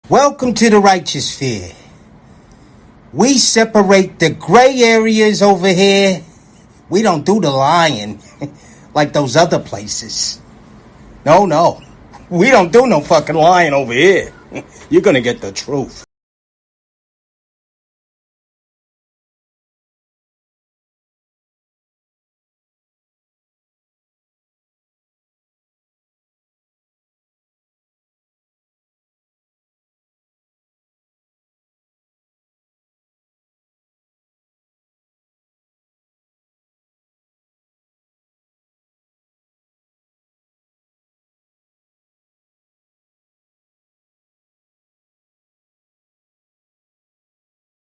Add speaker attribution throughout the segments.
Speaker 1: Welcome to the righteous sphere. We separate the gray areas over here. We don't do the lying like those other places. No. We don't do no fucking lying over here. You're gonna get the truth.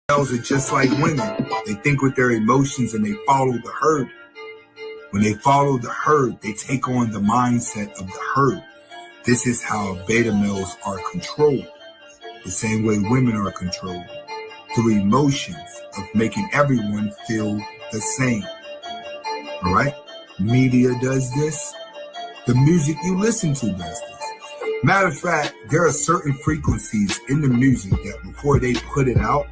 Speaker 2: Males are just like women. They think with their emotions and they follow the herd. When they follow the herd, they take on the mindset of the herd. This is how beta males are controlled, the same way women are controlled, through emotions of making everyone feel the same. All right? Media does this. The music you listen to does this. Matter of fact, there are certain frequencies in the music that before they put it out,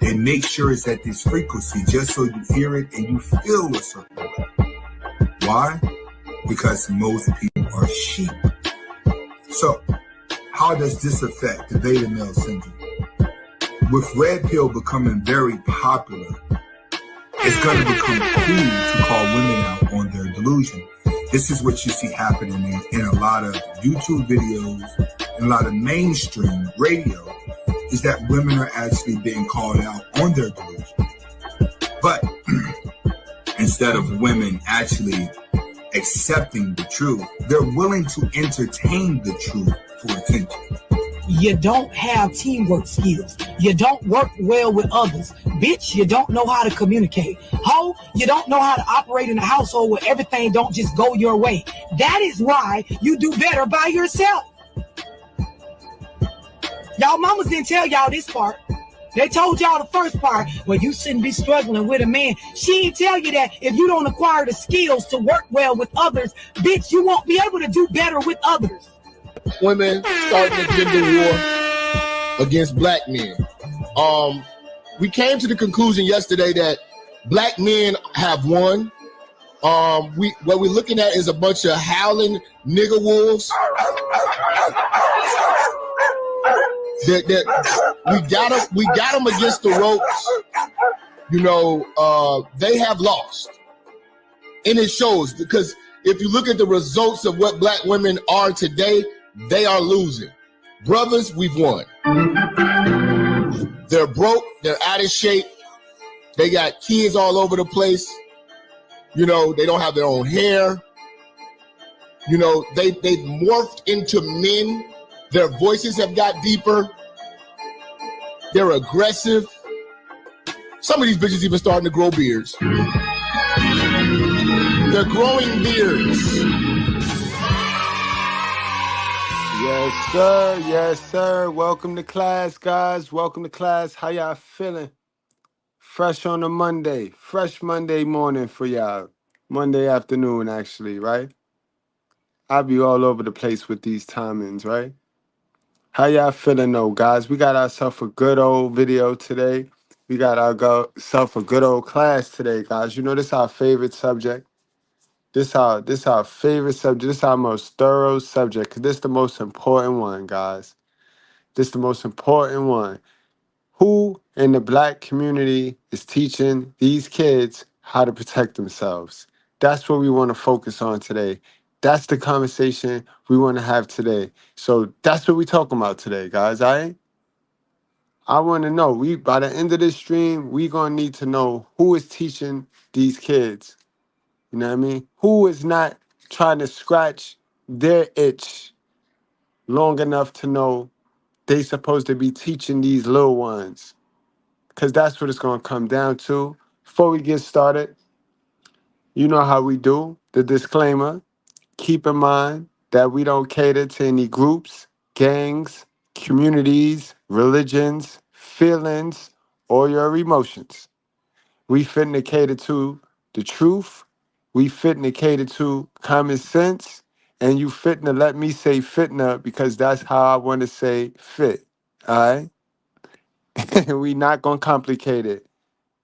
Speaker 2: they make sure it's at this frequency just so you hear it and you feel a certain way. Why? Because most people are sheep. So, how does this affect the beta male syndrome? With red pill becoming very popular, it's going to become cool to call women out on their delusion. This is what you see happening in a lot of YouTube videos, and a lot of mainstream radio, is that women are actually being called out on their delusion. But instead of women actually accepting the truth, they're willing to entertain the truth for attention.
Speaker 3: You don't have teamwork skills. You don't work well with others. Bitch, you don't know how to communicate. Ho, you don't know how to operate in a household where everything don't just go your way. That is why you do better by yourself. Y'all mamas didn't tell y'all this part. They told y'all the first part, well, you shouldn't be struggling with a man. She didn't tell you that if you don't acquire the skills to work well with others, bitch, you won't be able to do better with others.
Speaker 4: Women starting a gender war against black men. We came to the conclusion yesterday that black men have won. What we're looking at is a bunch of howling nigger wolves. That we got them against the ropes. You know, they have lost, and it shows, because if you look at the results of what black women are today, they are losing. Brothers, we've won. They're broke. They're out of shape. They got kids all over the place. You know, they don't have their own hair. You know, they've morphed into men. Their voices have got deeper. They're aggressive. Some of these bitches even starting to grow beards. They're growing beards.
Speaker 5: Yes, sir. Welcome to class, guys. Welcome to class. How y'all feeling? Fresh on a Monday. Fresh Monday morning for y'all. Monday afternoon, actually, right? I'll be all over the place with these timings, right? How y'all feeling, though, guys? We got ourselves a good old video today. We got ourselves a good old class today, guys. You know, this is our favorite subject. This our favorite subject. This our most thorough subject, because this is the most important one, guys. This is the most important one. Who in the black community is teaching these kids how to protect themselves? That's what we want to focus on today. That's the conversation we want to have today. So that's what we're talking about today, guys. I want to know. By the end of this stream, we're going to need to know who is teaching these kids. You know what I mean? Who is not trying to scratch their itch long enough to know they supposed to be teaching these little ones? Because that's what it's going to come down to. Before we get started, you know how we do. The disclaimer: keep in mind that we don't cater to any groups, gangs, communities, religions, feelings, or your emotions. We finna cater to the truth. We fitna cater to common sense. And you fitna let me say fitna because that's how I want to say fit. All right? We not going to complicate it.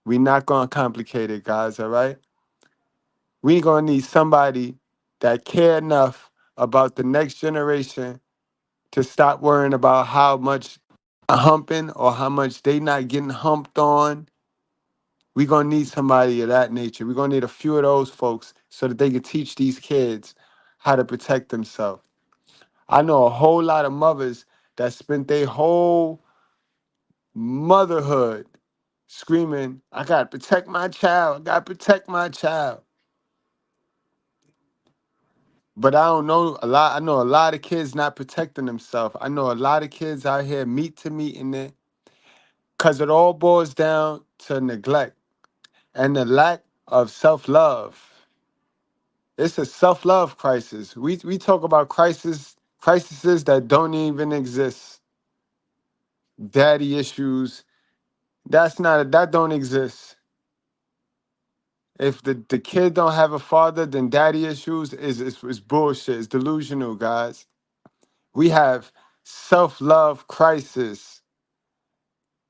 Speaker 5: We not going to complicate it, guys, all right? We going to need somebody that care enough about the next generation to stop worrying about how much humping or how much they not getting humped on. We're going to need somebody of that nature. We're going to need a few of those folks so that they can teach these kids how to protect themselves. I know a whole lot of mothers that spent their whole motherhood screaming, I got to protect my child. I got to protect my child. But I don't know a lot. I know a lot of kids not protecting themselves. I know a lot of kids out here meet to meet in it because it all boils down to neglect and the lack of self-love. It's a self-love crisis. We talk about crises that don't even exist. Daddy issues, that don't exist. If the kid don't have a father, then daddy issues is bullshit. It's delusional, guys. We have self-love crisis.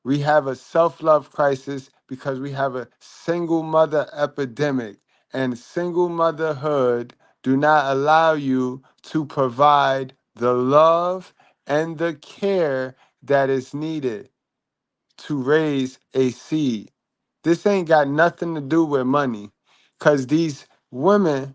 Speaker 5: We have a self-love crisis because we have a single mother epidemic, and single motherhood do not allow you to provide the love and the care that is needed to raise a seed. This ain't got nothing to do with money, because these women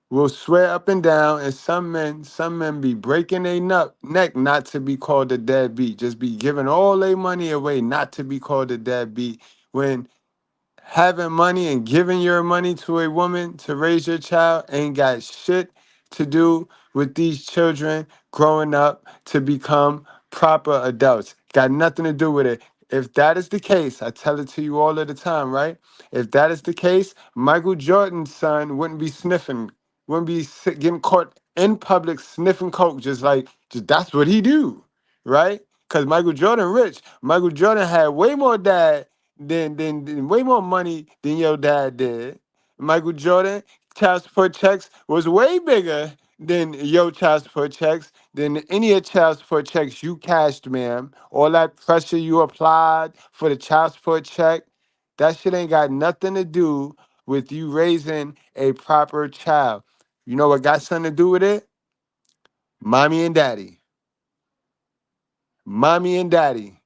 Speaker 5: will swear up and down, and some men be breaking their neck not to be called a deadbeat, just be giving all their money away not to be called a deadbeat. When having money and giving your money to a woman to raise your child ain't got shit to do with these children growing up to become proper adults. Got nothing to do with it. If that is the case, I tell it to you all of the time, right? If that is the case, Michael Jordan's son wouldn't be sniffing, wouldn't be getting caught in public sniffing coke, just that's what he do, right? Because Michael Jordan rich. Michael Jordan had way more than way more money than your dad did. Michael Jordan child support checks was way bigger than your child support checks, than any of child support checks you cashed, ma'am. All that pressure you applied for the child support check, that shit ain't got nothing to do with you raising a proper child. You know what got something to do with it? Mommy and daddy. Mommy and daddy.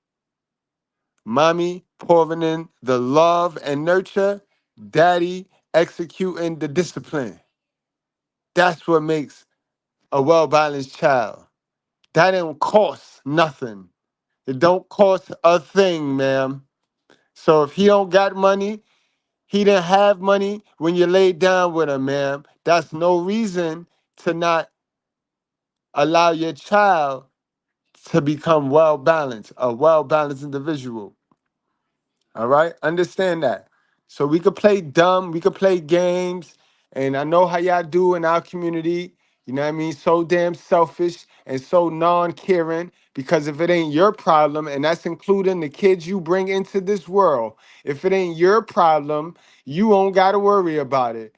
Speaker 5: Mommy pouring in the love and nurture, daddy executing the discipline. That's what makes a well-balanced child. That don't cost nothing. It don't cost a thing, ma'am. So if he don't got money, he didn't have money when you laid down with him, ma'am. That's no reason to not allow your child to become well-balanced, a well-balanced individual. All right, understand that. So we could play dumb, we could play games, and I know how y'all do in our community. You know what I mean? So damn selfish and so non-caring, because if it ain't your problem, and that's including the kids you bring into this world, if it ain't your problem, you won't gotta worry about it,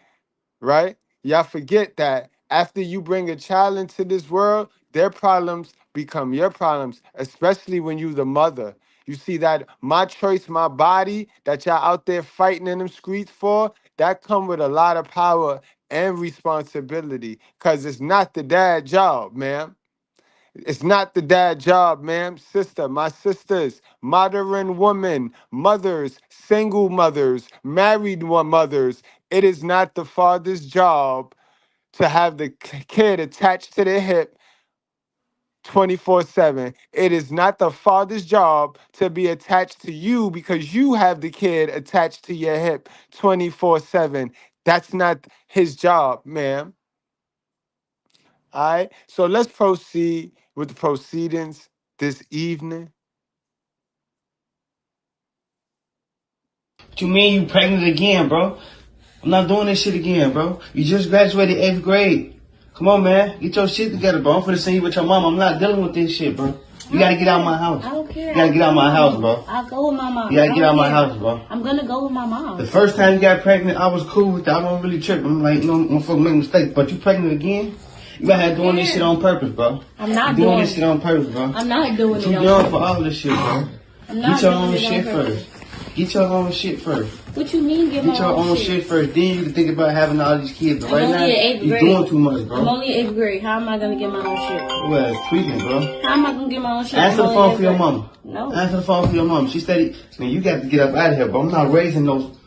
Speaker 5: right? Y'all forget that after you bring a child into this world, their problems become your problems, especially when you the mother. You see that my choice, my body that y'all out there fighting in them streets for, that come with a lot of power and responsibility, because it's not the dad job, ma'am. It's not the dad job, ma'am. Sister, my sisters, modern women, mothers, single mothers, married mothers. It is not the father's job to have the kid attached to their hip 24/7. It is not the father's job to be attached to you because you have the kid attached to your hip 24/7. That's not his job, ma'am. All right. So let's proceed with the proceedings this evening.
Speaker 1: What you mean you pregnant again, bro? I'm not doing this shit again, bro. You just graduated 8th grade. Come on, man. Get your shit together, bro. I'm finna send you with your mom. I'm not dealing with this shit, bro. You gotta get out of my house.
Speaker 6: I don't care.
Speaker 1: You gotta get out of my house, bro.
Speaker 6: I'll go with my mom.
Speaker 1: You gotta get out of my house, bro.
Speaker 6: I'm gonna go with my mom.
Speaker 1: The first time you got pregnant, I was cool with that. I wasn't really tripping. I'm like, no, I'm fucking make mistakes. But you pregnant again?
Speaker 7: You out here doing this shit on purpose, bro.
Speaker 6: I'm not
Speaker 7: doing this shit on purpose, bro.
Speaker 6: I'm not doing it
Speaker 7: You
Speaker 6: on
Speaker 7: doing
Speaker 6: purpose.
Speaker 7: for all this shit, bro.
Speaker 6: I'm not
Speaker 7: Get your
Speaker 6: doing
Speaker 7: own
Speaker 6: it
Speaker 7: shit
Speaker 6: on purpose.
Speaker 7: first. Get your own shit first.
Speaker 6: What you mean get my
Speaker 7: Get your own shit first. Then you can think about having all these kids. But
Speaker 6: I'm
Speaker 7: right
Speaker 6: only
Speaker 7: now,
Speaker 6: in 8th
Speaker 7: you're
Speaker 6: grade.
Speaker 7: doing too much, bro.
Speaker 6: I'm only in 8th grade. How am I gonna get my own shit?
Speaker 7: Well, it's tweaking, bro.
Speaker 6: How am I gonna get my own shit?
Speaker 7: Answer the
Speaker 6: I'm
Speaker 7: phone
Speaker 6: only
Speaker 7: for your
Speaker 6: in 8th grade.
Speaker 7: mama.
Speaker 6: No.
Speaker 7: Answer the phone for your mama. She steady. Man, you got to get up out of here, bro. I'm not raising those.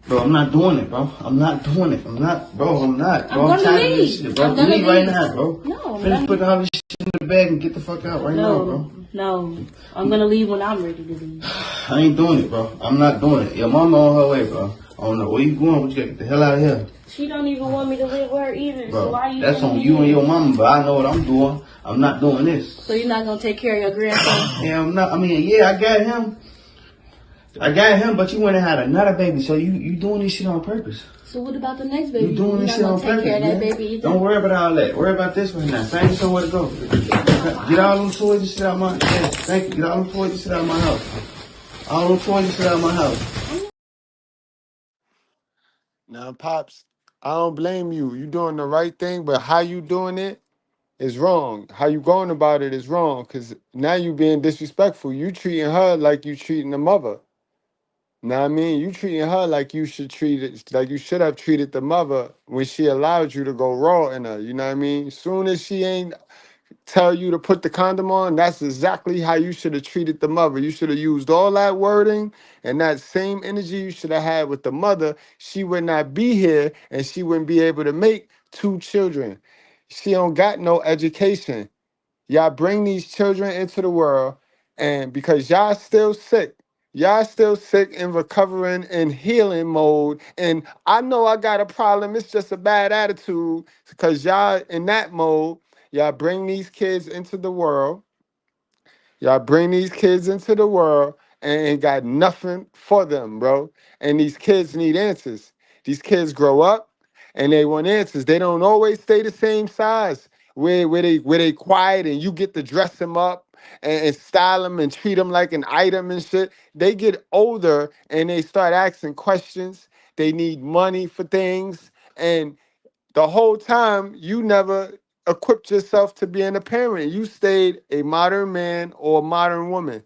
Speaker 7: Bro, I'm not doing it, bro. I'm not doing it. I'm not, bro. I'm not. Bro,
Speaker 6: I'm gonna
Speaker 7: tired of this
Speaker 6: leave.
Speaker 7: shit, bro.
Speaker 6: I'm gonna
Speaker 7: Leave right
Speaker 6: leave.
Speaker 7: now, bro.
Speaker 6: No, I'm
Speaker 7: Finish
Speaker 6: not.
Speaker 7: putting all this shit in the bag and get the fuck out right now, bro.
Speaker 6: No. I'm gonna leave when I'm ready to leave.
Speaker 7: I ain't doing it, bro. I'm not doing it. Your mama on her way, bro. I don't know where you going, but you gotta get the hell out of here.
Speaker 6: She don't even want me to live with her either.
Speaker 7: Bro,
Speaker 6: so why you
Speaker 7: that's
Speaker 6: telling
Speaker 7: on
Speaker 6: me
Speaker 7: you
Speaker 6: that?
Speaker 7: and your mama, but I know what I'm doing. I'm not doing this.
Speaker 6: So you're not gonna take care of your grandson?
Speaker 7: Yeah, I'm not. I mean, yeah, I got him. But you went and had another baby, so you doing this shit on purpose.
Speaker 6: So what about the next baby?
Speaker 7: You doing
Speaker 6: You're
Speaker 7: this
Speaker 6: not
Speaker 7: shit on
Speaker 6: gonna take
Speaker 7: purpose,
Speaker 6: care of that
Speaker 7: man.
Speaker 6: baby either?
Speaker 7: Don't worry about all that. Worry about this right now. Find somewhere to go. Get all them toys and shit out my house. Thank you. Get all them toys and shit out my house. All them toys and shit out my house.
Speaker 5: Now, Pops, I don't blame you. You doing the right thing, but how you doing it is wrong. How you going about it is wrong, because now you being disrespectful. You treating her like you treating the mother. Know what I mean? You treating her like you should treat it, like you should have treated the mother when she allowed you to go raw in her. You know what I mean? Soon as she ain't tell you to put the condom on, that's exactly how you should have treated the mother. You should have used all that wording and that same energy you should have had with the mother. She would not be here and she wouldn't be able to make 2 children. She don't got no education. Y'all bring these children into the world, and because y'all still sick and recovering and healing mode. And I know I got a problem. It's just a bad attitude because y'all in that mode. Y'all bring these kids into the world. Y'all bring these kids into the world and ain't got nothing for them, bro. And these kids need answers. These kids grow up and they want answers. They don't always stay the same size. Where they quiet and you get to dress them up and style them and treat them like an item and shit. They get older and they start asking questions. They need money for things. And the whole time you never equipped yourself to being a parent. You stayed a modern man or a modern woman.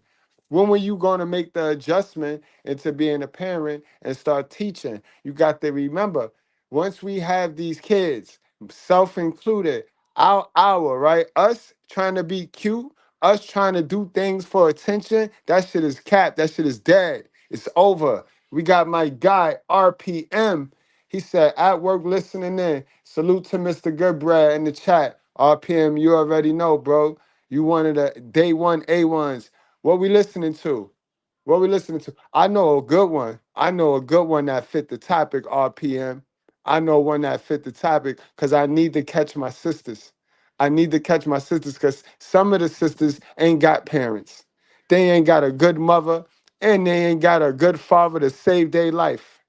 Speaker 5: When were you going to make the adjustment into being a parent and start teaching? You got to remember, once we have these kids, self-included, our right? Us trying to be cute, us trying to do things for attention, that shit is capped. That shit is dead. It's over. We got my guy, RPM. He said, at work listening in. Salute to Mr. Goodbread in the chat. RPM, you already know, bro. You one of the day one A1s. What we listening to? What we listening to? I know a good one. I know a good one that fit the topic, RPM. I know one that fit the topic because I need to catch my sisters. I need to catch my sisters because some of the sisters ain't got parents. They ain't got a good mother and they ain't got a good father to save their life.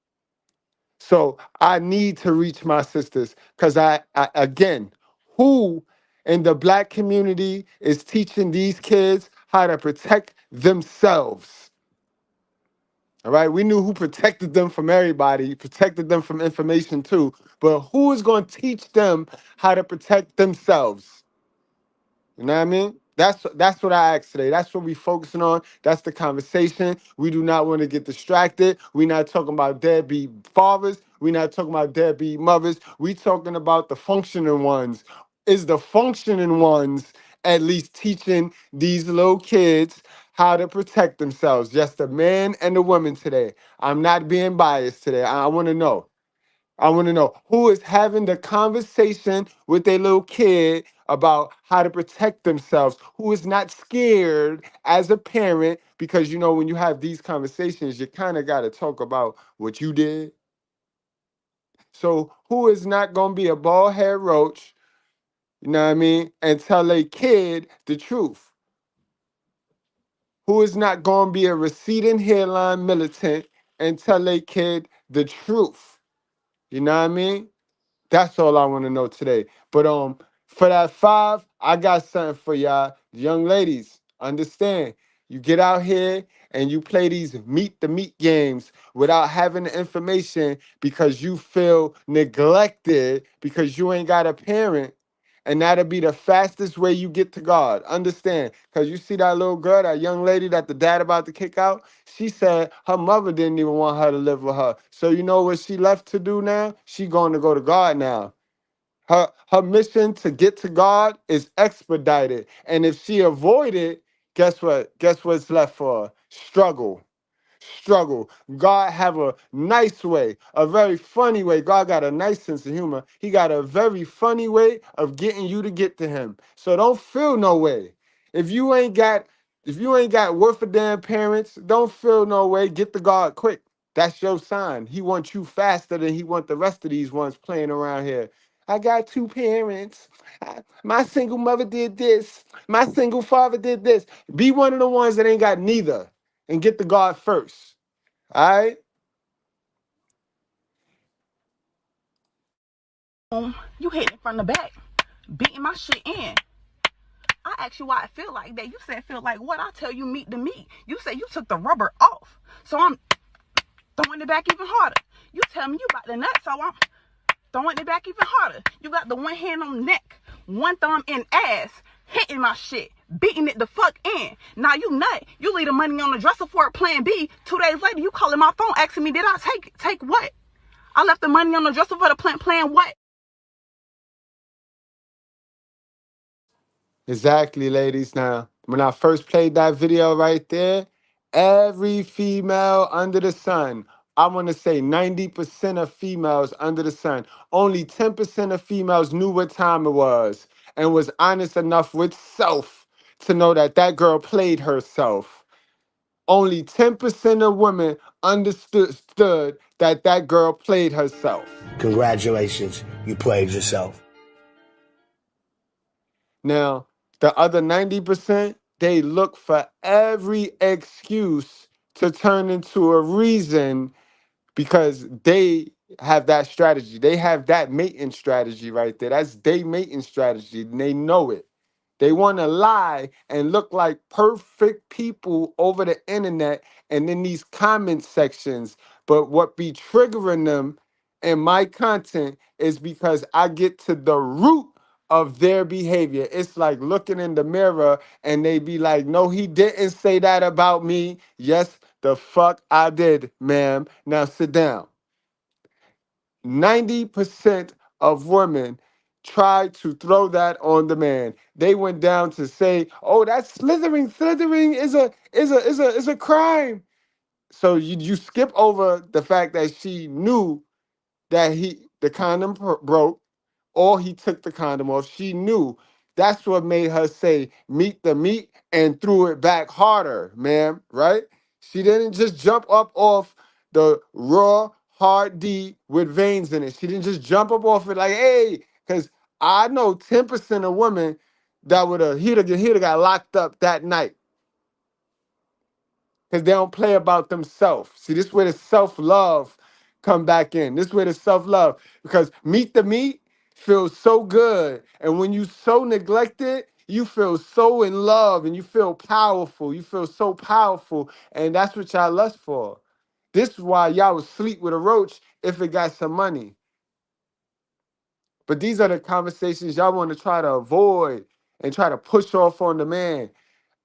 Speaker 5: So I need to reach my sisters because I again, who in the black community is teaching these kids how to protect themselves? All right, we knew who protected them from everybody, protected them from information too, but who is going to teach them how to protect themselves? You know what I mean? That's what I asked today. That's what we focusing on. That's the conversation. We do not want to get distracted. We're not talking about deadbeat fathers. We're not talking about deadbeat mothers. We talking about the functioning ones. Is the functioning ones at least teaching these little kids how to protect themselves? Just the man and the woman today. I'm not being biased today. I want to know. I want to know who is having the conversation with a little kid about how to protect themselves, who is not scared as a parent, because you know, when you have these conversations, you kind of got to talk about what you did. So, who is not going to be a bald head roach, you know what I mean, and tell a kid the truth? Who is not going to be a receding hairline militant and tell a kid the truth? You know what I mean? That's all I want to know today. But for that 5, I got something for y'all. Young ladies, understand. You get out here and you play these meet the meat games without having the information because you feel neglected because you ain't got a parent And that'll be the fastest way you get to God. Understand? Because you see that little girl, that young lady that the dad about to kick out? She said her mother didn't even want her to live with her. So you know what she left to do now? She going to go to God now. Her mission to get to God is expedited. And if she avoided, guess what? Guess what's left for her? Struggle. God have a nice way, a very funny way. God got a nice sense of humor. He got a very funny way of getting you to get to him. So don't feel no way. If you ain't got worth a damn parents, don't feel no way. Get to God quick. That's your sign. He wants you faster than he want the rest of these ones playing around here. I got 2 parents. My single mother did this. My single father did this. Be one of the ones that ain't got neither and get to God first. All right?
Speaker 8: You hitting from the back, beating my shit in. I asked you why I feel like that. You said feel like what? I tell you meet the meat. You said you took the rubber off. So I'm throwing it back even harder. You tell me you got the nut, so I'm throwing it back even harder. You got the one hand on the neck, one thumb in ass, hitting my shit, beating it the fuck in. Now you nut. You leave the money on the dresser for a plan B. 2 days later, you calling my phone asking me, did I take what? I left the money on the dresser for the plan what?
Speaker 5: Exactly, ladies. Now, when I first played that video right there, every female under the sun, I want to say 90% of females under the sun, only 10% of females knew what time it was and was honest enough with self to know that that girl played herself. Only 10% of women understood that that girl played herself.
Speaker 9: Congratulations, you played yourself.
Speaker 5: Now, the other 90%, they look for every excuse to turn into a reason because they have that strategy. They have that mating strategy right there. That's their mating strategy, and they know it. They want to lie and look like perfect people over the internet and in these comment sections. But what be triggering them in my content is because I get to the root of their behavior. It's like looking in the mirror and they be like, no, he didn't say that about me. Yes, the fuck I did, ma'am. Now sit down. 90% of women tried to throw that on the man. They went down to say, "Oh, that's slithering. Slithering is a crime." So you skip over the fact that she knew that the condom broke, or he took the condom off. She knew. That's what made her say, "Meet the meat," and threw it back harder, ma'am. Right? She didn't just jump up off the raw hard D with veins in it. She didn't just jump up off it like, "Hey," because I know 10% of women that he'd have got locked up that night because they don't play about themselves. See, this is where the self-love come back in. This is where the self-love, because meet the meat feels so good. And when you so neglected, you feel so in love and you feel powerful. You feel so powerful. And that's what y'all lust for. This is why y'all would sleep with a roach if it got some money. But these are the conversations y'all want to try to avoid and try to push off on the man.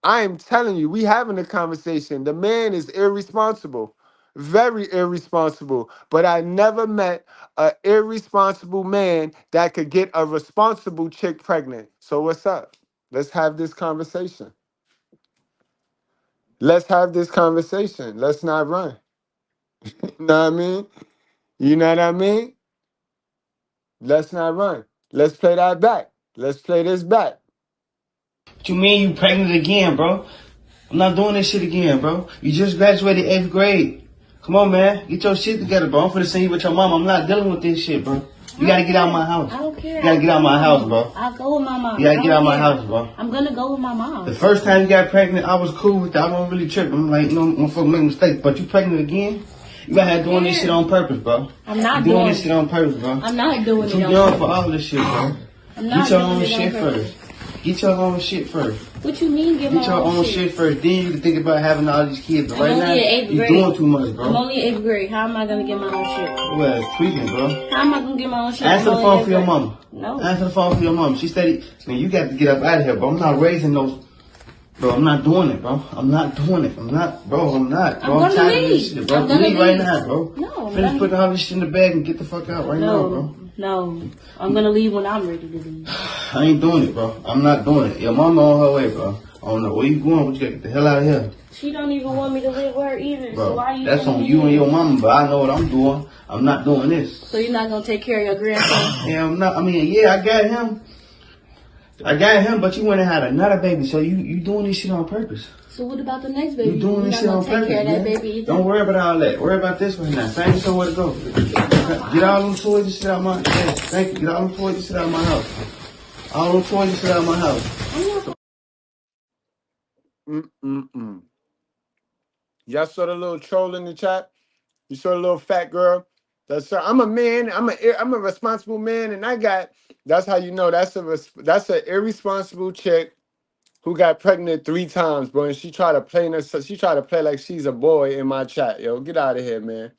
Speaker 5: I am telling you, we having a conversation. The man is irresponsible, very irresponsible. But I never met an irresponsible man that could get a responsible chick pregnant. So what's up? Let's have this conversation. Let's have this conversation. Let's not run. You know what I mean? You know what I mean? Let's not run. Let's play that back. Let's play this back.
Speaker 7: What you mean you pregnant again, bro? I'm not doing this shit again, bro. You just graduated 8th grade. Come on, man. Get your shit together, bro. I'm finna send you with your mom. I'm not dealing with this shit, bro. You gotta get out of my house.
Speaker 6: I don't care.
Speaker 7: You gotta get out of my house, bro.
Speaker 6: I'll go with my mom.
Speaker 7: You gotta get out of my house, bro.
Speaker 6: I'm gonna go with my mom.
Speaker 7: The first time you got pregnant, I was cool with that. I wasn't really tripping. I'm like, no, motherfucker make mistakes. But you pregnant again? You gotta have doing this shit on purpose, bro.
Speaker 6: I'm not
Speaker 7: doing this shit on purpose, bro.
Speaker 6: I'm not doing it
Speaker 7: you
Speaker 6: on
Speaker 7: doing
Speaker 6: purpose.
Speaker 7: for all this shit, bro.
Speaker 6: I'm not
Speaker 7: Get your
Speaker 6: doing
Speaker 7: own
Speaker 6: it
Speaker 7: shit
Speaker 6: on purpose.
Speaker 7: first. Get your own shit first.
Speaker 6: What you mean get my
Speaker 7: Get your own shit first. Then you can think about having all these kids. But right now, you're doing too much, bro.
Speaker 6: I'm only in 8th grade. How am I gonna get my own shit?
Speaker 7: Well, it's tweaking, bro.
Speaker 6: How am I gonna get my own shit?
Speaker 7: Answer the phone for your mama.
Speaker 6: No.
Speaker 7: Answer the phone for your mama. She steady. Man, you got to get up out of here, bro. I'm not raising those. Bro, I'm not doing it, bro. I'm not doing it. I'm not, bro. I'm not. Bro,
Speaker 6: I'm
Speaker 7: tired
Speaker 6: gonna
Speaker 7: of this shit, bro.
Speaker 6: I'm gonna
Speaker 7: leave right
Speaker 6: leave.
Speaker 7: now, bro.
Speaker 6: No.
Speaker 7: Finish putting all this shit in the bag and get the fuck out right now, bro.
Speaker 6: No. I'm gonna leave when I'm ready to leave.
Speaker 7: I ain't doing it, bro. I'm not doing it. Your mama on her way, bro. I don't know where you going, but you gotta get the hell out of here.
Speaker 6: She don't even want me to live with her either.
Speaker 7: Bro,
Speaker 6: so why you?
Speaker 7: That's on you and your mama, but I know what I'm doing. I'm not doing this.
Speaker 6: So you're not gonna take care of your grandson?
Speaker 7: Yeah, I'm not. I mean, yeah, I got him. But you went and had another baby, so you doing this shit on purpose.
Speaker 6: So what about the next baby?
Speaker 7: You doing this shit on purpose,
Speaker 6: care of that
Speaker 7: man.
Speaker 6: baby either?
Speaker 7: Don't worry about all that. Worry about this right now. Find you somewhere to go. Get all them toys and shit out my house. Thank you. Get all them toys and shit out my house. All them toys and shit out my house.
Speaker 5: Y'all saw the little troll in the chat? You saw the little fat girl? I'm a man. I'm a responsible man, and that's how you know that's an irresponsible chick who got pregnant 3 times, bro. And she tried to play like she's a boy in my chat. Yo, get out of here, man.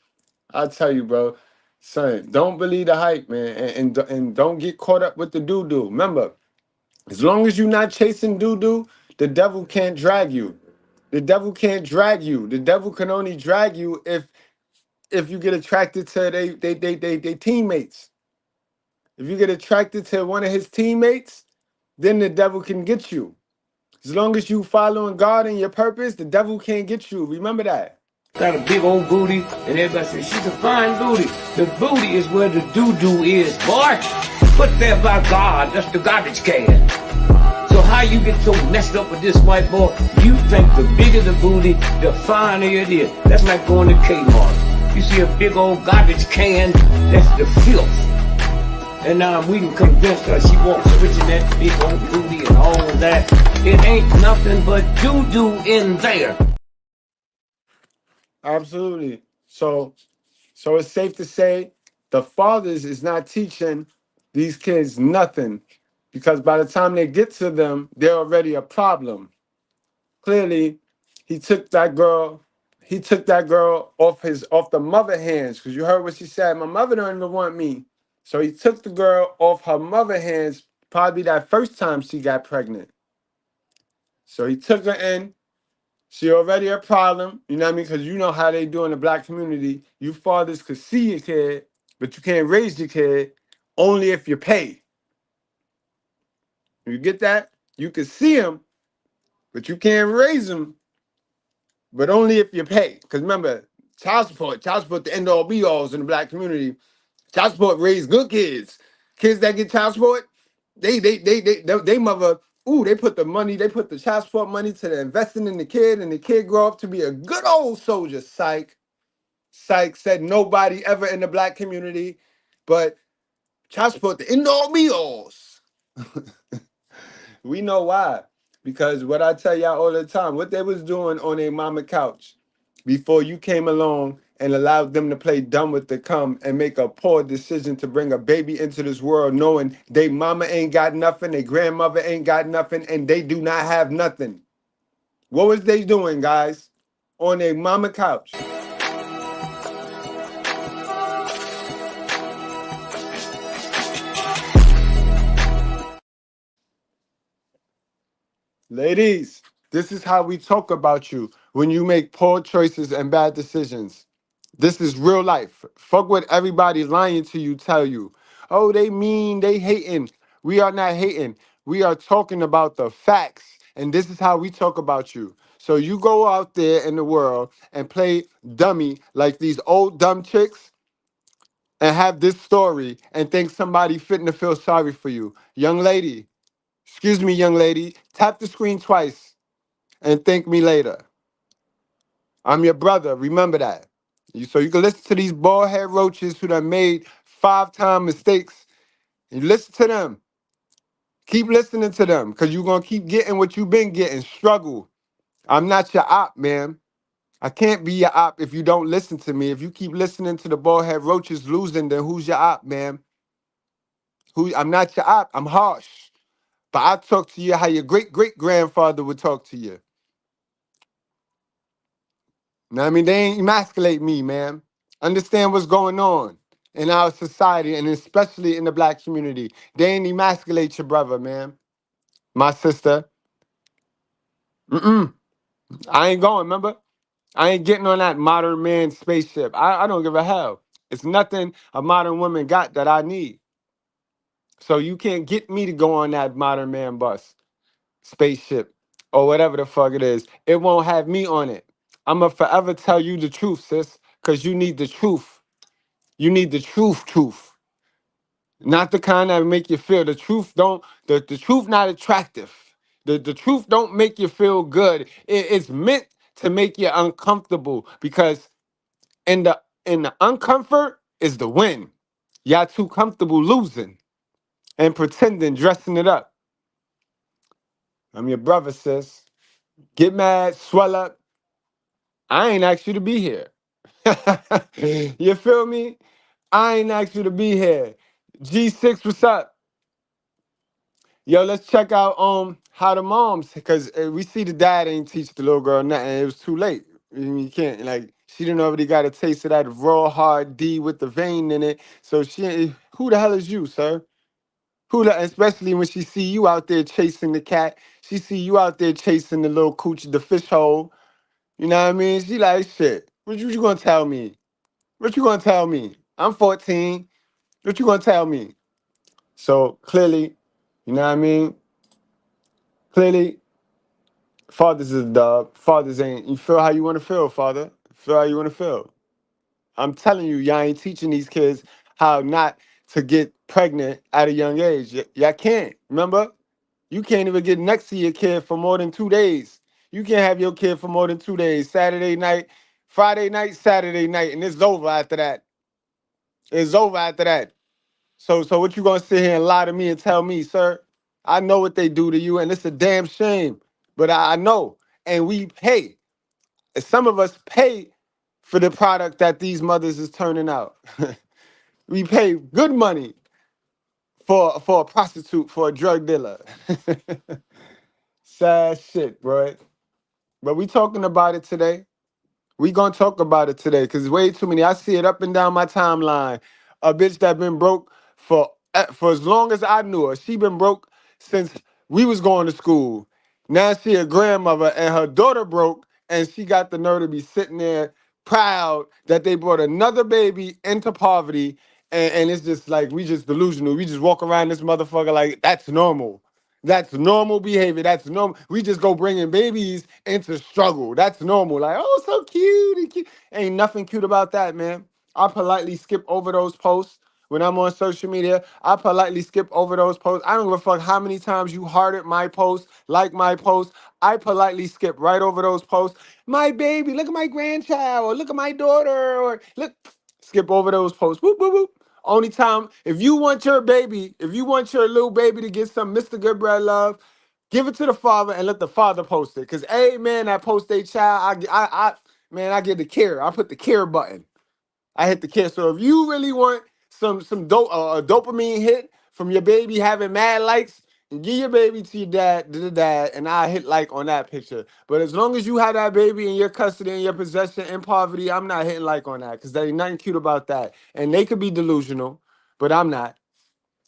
Speaker 5: I'll tell you, bro. Son, don't believe the hype, man, and don't get caught up with the doo-doo. Remember, as long as you're not chasing doo-doo, the devil can't drag you. The devil can't drag you. The devil can only drag you if you get attracted to they teammates. If you get attracted to one of his teammates, then the devil can get you. As long as you following God and your purpose, the devil can't get you. Remember that.
Speaker 10: Got a big old booty, and everybody says she's a fine booty. The booty is where the doo-doo is, boy. Put there by God, that's the garbage can. So how you get so messed up with this white boy? You think the bigger the booty, the finer it is. That's like going to Kmart. You see a big old garbage can, that's the filth. And now we can convince her she wants switching that big old booty and all of that. It ain't nothing but doo-doo in there.
Speaker 5: Absolutely. So it's safe to say the fathers is not teaching these kids nothing, because by the time they get to them, they're already a problem. Clearly, he took that girl off the mother hands, because you heard what she said. My mother don't even want me. So he took the girl off her mother hands probably that first time she got pregnant. So he took her in. She already a problem, you know what I mean? Because you know how they do in the black community. You fathers could see your kid, but you can't raise your kid only if you pay. You get that? You can see him, but you can't raise him, but only if you pay. Because remember, child support, the end all be alls in the black community. Child support raise good kids. Kids that get child support, they mother, they put the child support money to the investing in the kid, and the kid grow up to be a good old soldier. Psych. Said nobody ever in the black community, but child support the end all be alls. We know why. Because what I tell y'all all the time, what they was doing on their mama couch before you came along and allowed them to play dumb with the cum and make a poor decision to bring a baby into this world knowing they mama ain't got nothing, their grandmother ain't got nothing, and they do not have nothing. What was they doing, guys? On their mama couch. Ladies, this is how we talk about you when you make poor choices and bad decisions. This is real life. Fuck what everybody lying to you tell you. Oh, they mean, they hating. We are not hating. We are talking about the facts. And this is how we talk about you. So you go out there in the world and play dummy like these old dumb chicks and have this story and think somebody fitting to feel sorry for you. Young lady, tap the screen twice and thank me later. I'm your brother. Remember that. So you can listen to these bald head roaches who done made 5-time mistakes. You listen to them. Keep listening to them, because you're going to keep getting what you've been getting. Struggle. I'm not your op, man. I can't be your op if you don't listen to me. If you keep listening to the bald head roaches losing, then who's your op, man? I'm not your op. I'm harsh. But I talk to you how your great-great-grandfather would talk to you. Know what I mean? They ain't emasculate me, man. Understand what's going on in our society and especially in the black community. They ain't emasculate your brother, man. My sister. Mm-mm. I ain't going, remember? I ain't getting on that modern man spaceship. I don't give a hell. It's nothing a modern woman got that I need. So you can't get me to go on that modern man bus, spaceship, or whatever the fuck it is. It won't have me on it. I'ma forever tell you the truth, sis, because you need the truth. You need the truth. Not the kind that make you feel the truth don't the truth not attractive. The truth don't make you feel good. It's meant to make you uncomfortable because in the uncomfort is the win. Y'all too comfortable losing and pretending, dressing it up. I'm your brother, sis. Get mad, swell up. I ain't asked you to be here. You feel me? I ain't asked you to be here. G6, what's up? Yo, let's check out how the moms, because we see the dad ain't teach the little girl nothing. It was too late. You can't, like, she didn't already got a taste of that raw hard D with the vein in it. So who the hell is you, sir? Especially when she see you out there chasing the cat. She see you out there chasing the little coochie, the fish hole. You know what I mean? She like, shit, what you gonna tell me? What you gonna tell me? I'm 14. What you gonna tell me? So clearly, you know what I mean? Clearly, fathers is a dog. Fathers ain't. You feel how you want to feel, father. Feel how you want to feel. I'm telling you, y'all ain't teaching these kids how not to get pregnant at a young age. Y'all can't. Remember? You can't even get next to your kid for more than 2 days. You can't have your kid for more than 2 days. Saturday night, Friday night, Saturday night, and it's over after that. It's over after that. So what you gonna sit here and lie to me and tell me, sir? I know what they do to you, and it's a damn shame. But I know. And we pay. And some of us pay for the product that these mothers is turning out. We pay good money for a prostitute, for a drug dealer. Sad shit, bro. But we talking about it today. We gonna talk about it today because way too many. I see it up and down my timeline. A bitch that been broke for as long as I knew her. She been broke since we was going to school. Now she a grandmother and her daughter broke and she got the nerve to be sitting there proud that they brought another baby into poverty and it's just like we just delusional. We just walk around this motherfucker like that's normal. That's normal behavior. That's normal. We just go bringing babies into struggle. That's normal. Like, oh, so cute and cute. Ain't nothing cute about that, man. I politely skip over those posts when I'm on social media. I politely skip over those posts. I don't give a fuck how many times you hearted my post, like my post. I politely skip right over those posts. My baby, look at my grandchild, or look at my daughter, or look, skip over those posts. Whoop, whoop, whoop. Only time, if you want your baby, if you want your little baby to get some Mr. Goodbread love, give it to the father and let the father post it. Cause every man that posts their child, I get the care. I put the care button. I hit the care. So if you really want a dopamine hit from your baby having mad likes, give your baby to your dad, to the dad, and I hit like on that picture. But as long as you have that baby in your custody, in your possession, in poverty, I'm not hitting like on that because there ain't nothing cute about that. And they could be delusional, but I'm not.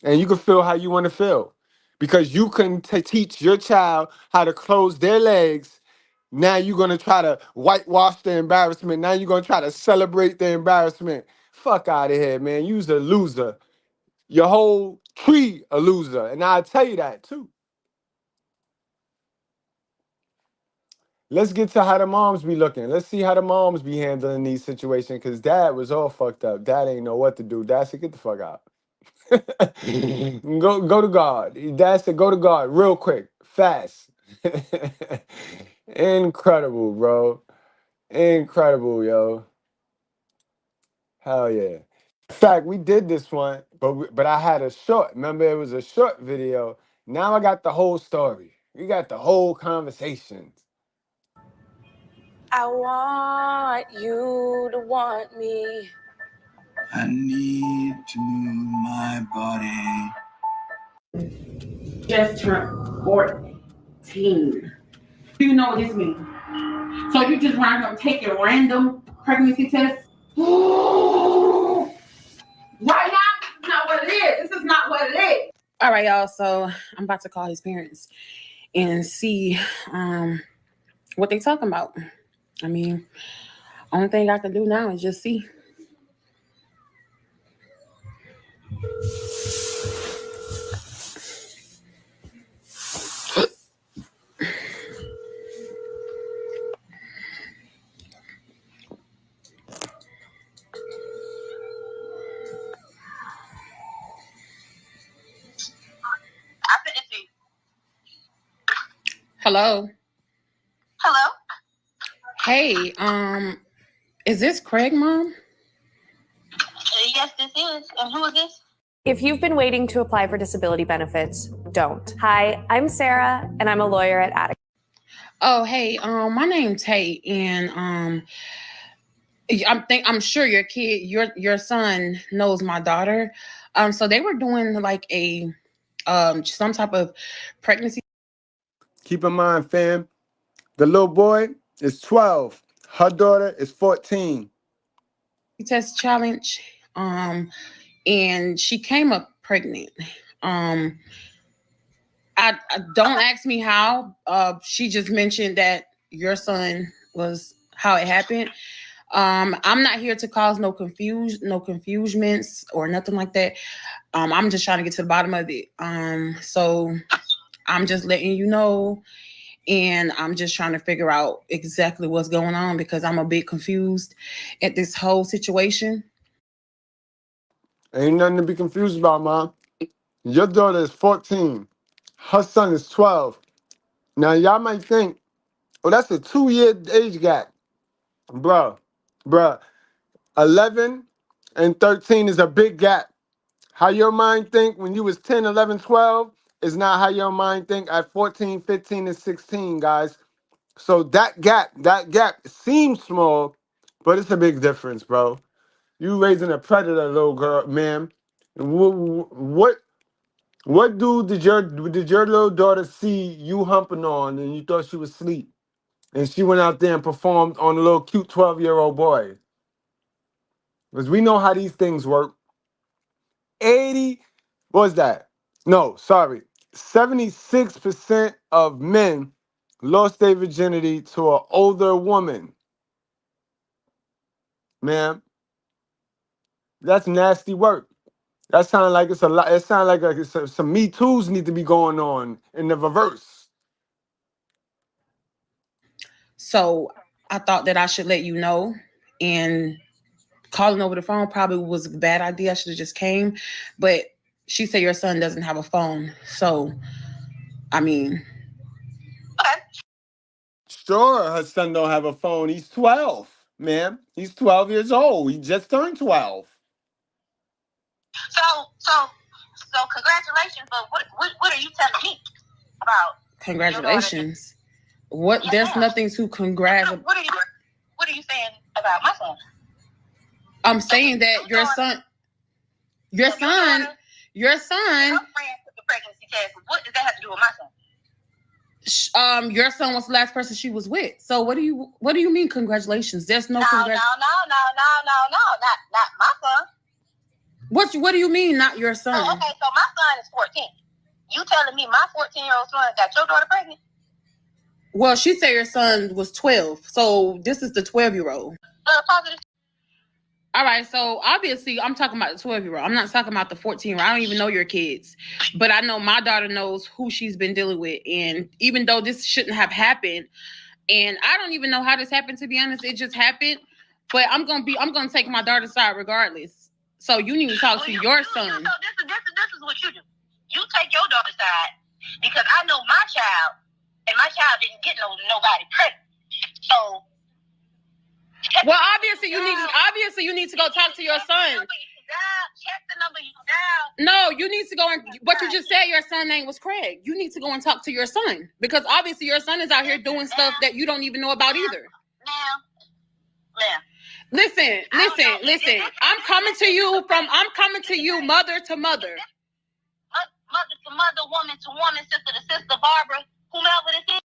Speaker 5: And you can feel how you want to feel because you can teach your child how to close their legs. Now you're going to try to whitewash the embarrassment. Now you're going to try to celebrate the embarrassment. Fuck out of here, man. You's a loser. Your whole tree a loser. And I'll tell you that too. Let's get to how the moms be looking. Let's see how the moms be handling these situations because dad was all fucked up. Dad ain't know what to do. Dad said, get the fuck out. Go to God. Dad said, go to God real quick, fast. Incredible, bro. Incredible, yo. Hell yeah. In fact, we did this one, but I had a short. Remember, it was a short video. Now I got the whole story. We got the whole conversation.
Speaker 11: I want you to want me.
Speaker 2: I need to move my body.
Speaker 8: just turned 14. Do you know what this means? So you just run around taking random pregnancy tests? Right now, this is not what it is. This is not what it is. All right, y'all. So I'm about to call his parents and see what they talking about. I mean, only thing I can do now is just see. Hello.
Speaker 12: Hello.
Speaker 8: Hey, is this Craig, Mom?
Speaker 12: Yes, this is. And who is this?
Speaker 13: If you've been waiting to apply for disability benefits, don't. Hi, I'm Sarah, and I'm a lawyer at Attica.
Speaker 8: Oh, hey, my name's Tate, and I'm sure your son knows my daughter. So they were doing like a some type of pregnancy.
Speaker 5: Keep in mind, fam, the little boy is 12. Her daughter is 14.
Speaker 8: Test challenge. And she came up pregnant. I don't ask me how. She just mentioned that your son was how it happened. I'm not here to cause no confusions or nothing like that. I'm just trying to get to the bottom of it. So I'm just letting you know, and I'm just trying to figure out exactly what's going on because I'm a bit confused at this whole situation.
Speaker 5: Ain't nothing to be confused about, Mom. Your daughter is 14. Her son is 12. Now, y'all might think, oh, that's a 2-year age gap. Bruh. 11 and 13 is a big gap. How your mind think when you was 10, 11, 12 is not how your mind think at 14, 15, and 16, guys. So that gap seems small, but it's a big difference, bro. You raising a predator, little girl, ma'am. What did your little daughter see you humping on and you thought she was asleep? And she went out there and performed on a little cute 12-year-old boy. Because we know how these things work. 76% of men lost their virginity to an older woman. Ma'am, that's nasty work. That sounds like it's a lot. It sounds like some Me Too's need to be going on in the reverse.
Speaker 8: So I thought that I should let you know, and calling over the phone probably was a bad idea. I should have just came, but she said your son doesn't have a phone. So, I mean.
Speaker 5: Sure, her son don't have a phone. He's 12, ma'am. He's 12 years old. He just turned 12.
Speaker 12: So congratulations, but what are you telling me about?
Speaker 8: Congratulations. What? There's nothing to congratulate.
Speaker 12: What are you saying about my son?
Speaker 8: I'm saying that your son. Your son.
Speaker 12: Your friend took the pregnancy test. What does that have to do with my son?
Speaker 8: Your son was the last person she was with. So what do you mean congratulations? There's no congratulations.
Speaker 12: No, not my son.
Speaker 8: What do you mean not your son?
Speaker 12: Oh, okay, so my son is 14. You telling me my 14-year-old son got your daughter pregnant?
Speaker 8: Well, she said your son was 12. So this is the 12-year-old.
Speaker 12: Positive.
Speaker 8: All right, so obviously I'm talking about the 12-year-old. I'm not talking about the 14-year-old. I don't even know your kids. But I know my daughter knows who she's been dealing with. And even though this shouldn't have happened, and I don't even know how this happened, to be honest, it just happened. But I'm gonna take my daughter's side regardless. So you need to talk to your son.
Speaker 12: So this is what you do. You take your daughter's side because I know my child, and my child didn't get nobody pregnant. So
Speaker 8: well, obviously you need to go talk to your son.
Speaker 12: Check the number you dial.
Speaker 8: No, you need to go and what you just said. Your son's name was Craig. You need to go and talk to your son because obviously your son is out here doing stuff that you don't even know about either. Listen. I'm coming to you mother to mother.
Speaker 12: mother to mother, woman to woman, sister to sister, Barbara, whomever this is.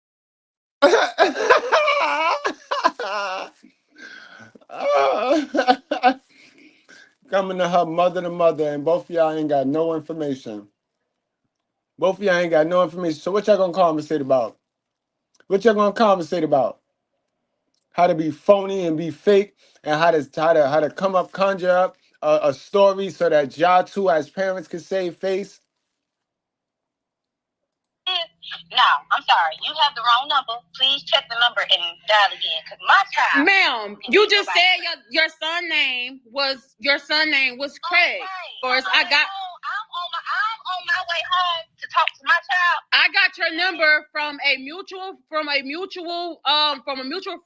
Speaker 5: Coming to her mother to mother, and both of y'all ain't got no information. Both of y'all ain't got no information. So what y'all gonna conversate about? What y'all gonna conversate about? How to be phony and be fake, and how to come up, conjure up a story so that y'all two as parents can save face.
Speaker 12: No, I'm sorry. You have the wrong number. Please check the number and dial again. Cause my child.
Speaker 8: Ma'am, you just said your son name was Craig. Of course,
Speaker 12: I'm on my way home to talk to my child.
Speaker 8: I got your number from a mutual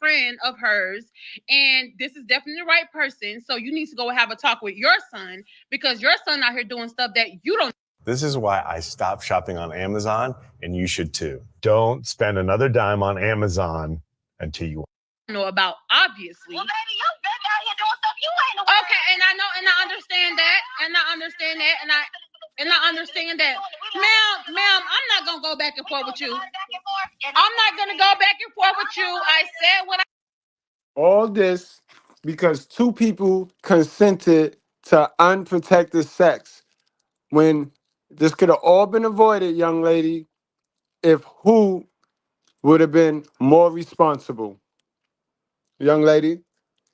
Speaker 8: friend of hers, and this is definitely the right person. So you need to go have a talk with your son, because your son out here doing stuff that you don't.
Speaker 14: This is why I stopped shopping on Amazon, and you should too. Don't spend another dime on Amazon until you
Speaker 8: know about, obviously.
Speaker 12: Well, baby, your baby out here doing stuff you ain't aware.
Speaker 8: Okay, and I know, and I understand that, and I understand that. Ma'am, I'm not gonna go back and forth with you. I'm not gonna go back and forth with you. I said what I.
Speaker 5: All this because two people consented to unprotected sex, when this could have all been avoided, young lady, if who would have been more responsible. Young lady,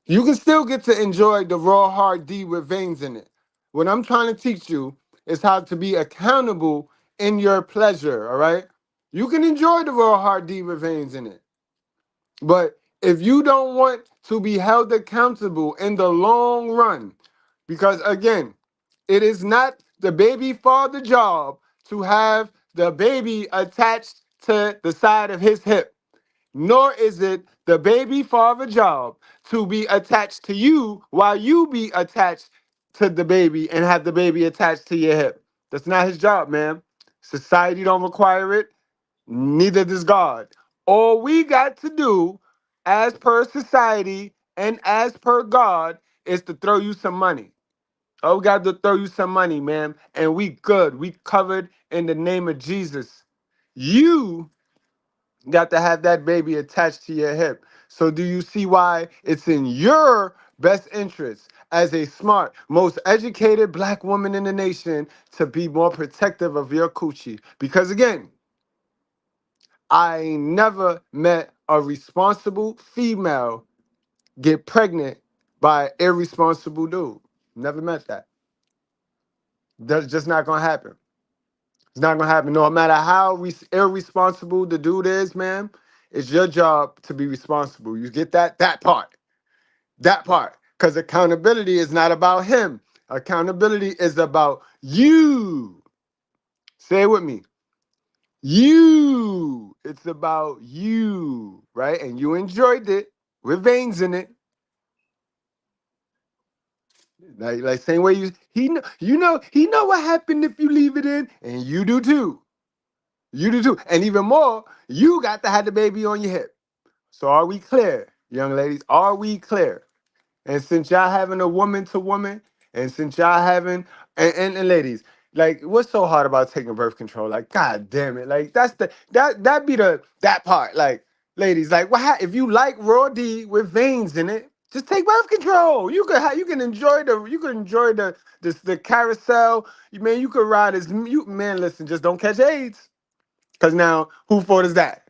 Speaker 5: you can still get to enjoy the raw hard D with veins in it. What I'm trying to teach you is how to be accountable in your pleasure, all right? You can enjoy the raw hard D with veins in it. But if you don't want to be held accountable in the long run, because again, it is not the baby father job to have the baby attached to the side of his hip, nor is it the baby father job to be attached to you while you be attached to the baby and have the baby attached to your hip. That's not his job, man. Society don't require it. Neither does God. All we got to do, as per society and as per God, is to throw you some money. Oh, we got to throw you some money, man. And we good. We covered in the name of Jesus. You got to have that baby attached to your hip. So do you see why it's in your best interest as a smart, most educated black woman in the nation to be more protective of your coochie? Because again, I ain't never met a responsible female get pregnant by an irresponsible dude. Never met that. That's just not gonna happen. It's not gonna happen. No matter how irresponsible the dude is, man, it's your job to be responsible. You get that? That part. That part. Because accountability is not about him. Accountability is about you. Say it with me. You. It's about you, right? And you enjoyed it with veins in it. Like same way he know what happened if you leave it in, and you do too. You do too. And even more, you got to have the baby on your hip. So are we clear, young ladies? Are we clear? And since y'all having a woman to woman, and since y'all having and ladies, like, what's so hard about taking birth control? Like, god damn it. Like, that's that be that part. Like, ladies, like, if you like raw D with veins in it, just take birth control. You can enjoy the carousel. You could ride man, listen, just don't catch AIDS. Cause now, who fault is that?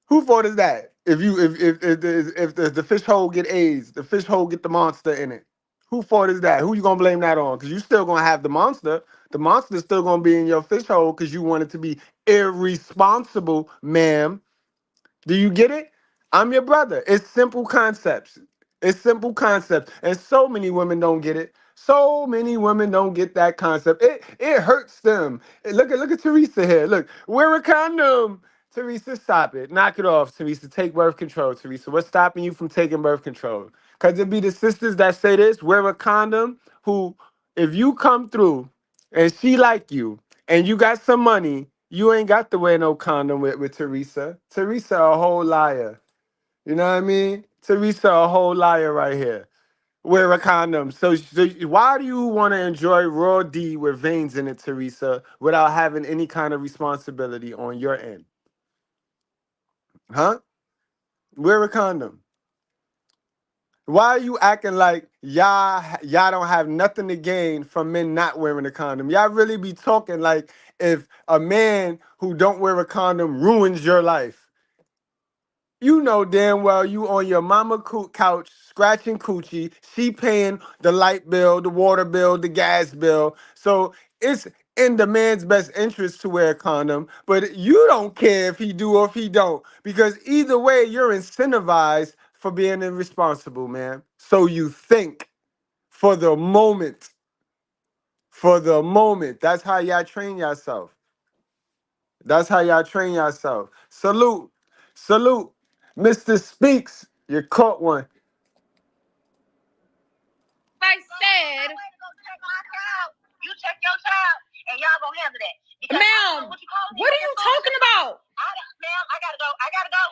Speaker 5: Who fault is that? If the fish hole get AIDS, the fish hole get the monster in it. Who fault is that? Who you gonna blame that on? Because you still gonna have the monster. The monster's still gonna be in your fish hole because you want it to be irresponsible, ma'am. Do you get it? I'm your brother. It's simple concepts. It's simple concepts. And so many women don't get it. So many women don't get that concept. It hurts them. Look at Teresa here. Look, wear a condom. Teresa, stop it. Knock it off, Teresa. Take birth control, Teresa. What's stopping you from taking birth control? Because it be the sisters that say this, wear a condom, who, if you come through and she like you and you got some money, you ain't got to wear no condom with Teresa. Teresa a whole liar. You know what I mean? Teresa a whole liar right here. wear a condom. So why do you want to enjoy raw D with veins in it, Teresa, without having any kind of responsibility on your end? Huh? Wear a condom. Why are you acting like y'all don't have nothing to gain from men not wearing a condom? Y'all really be talking like if a man who don't wear a condom ruins your life. You know damn well you on your mama couch scratching coochie. She paying the light bill, the water bill, the gas bill. So it's in the man's best interest to wear a condom, but you don't care if he do or if he don't, because either way you're incentivized for being irresponsible, man. So you think for the moment. For the moment. That's how y'all train yourself. That's how y'all train yourself. Salute. Salute. Mr. Speaks, you caught one.
Speaker 12: I said. You check your child, and y'all gonna handle that.
Speaker 8: Ma'am, what are you talking about?
Speaker 12: Ma'am, I gotta go.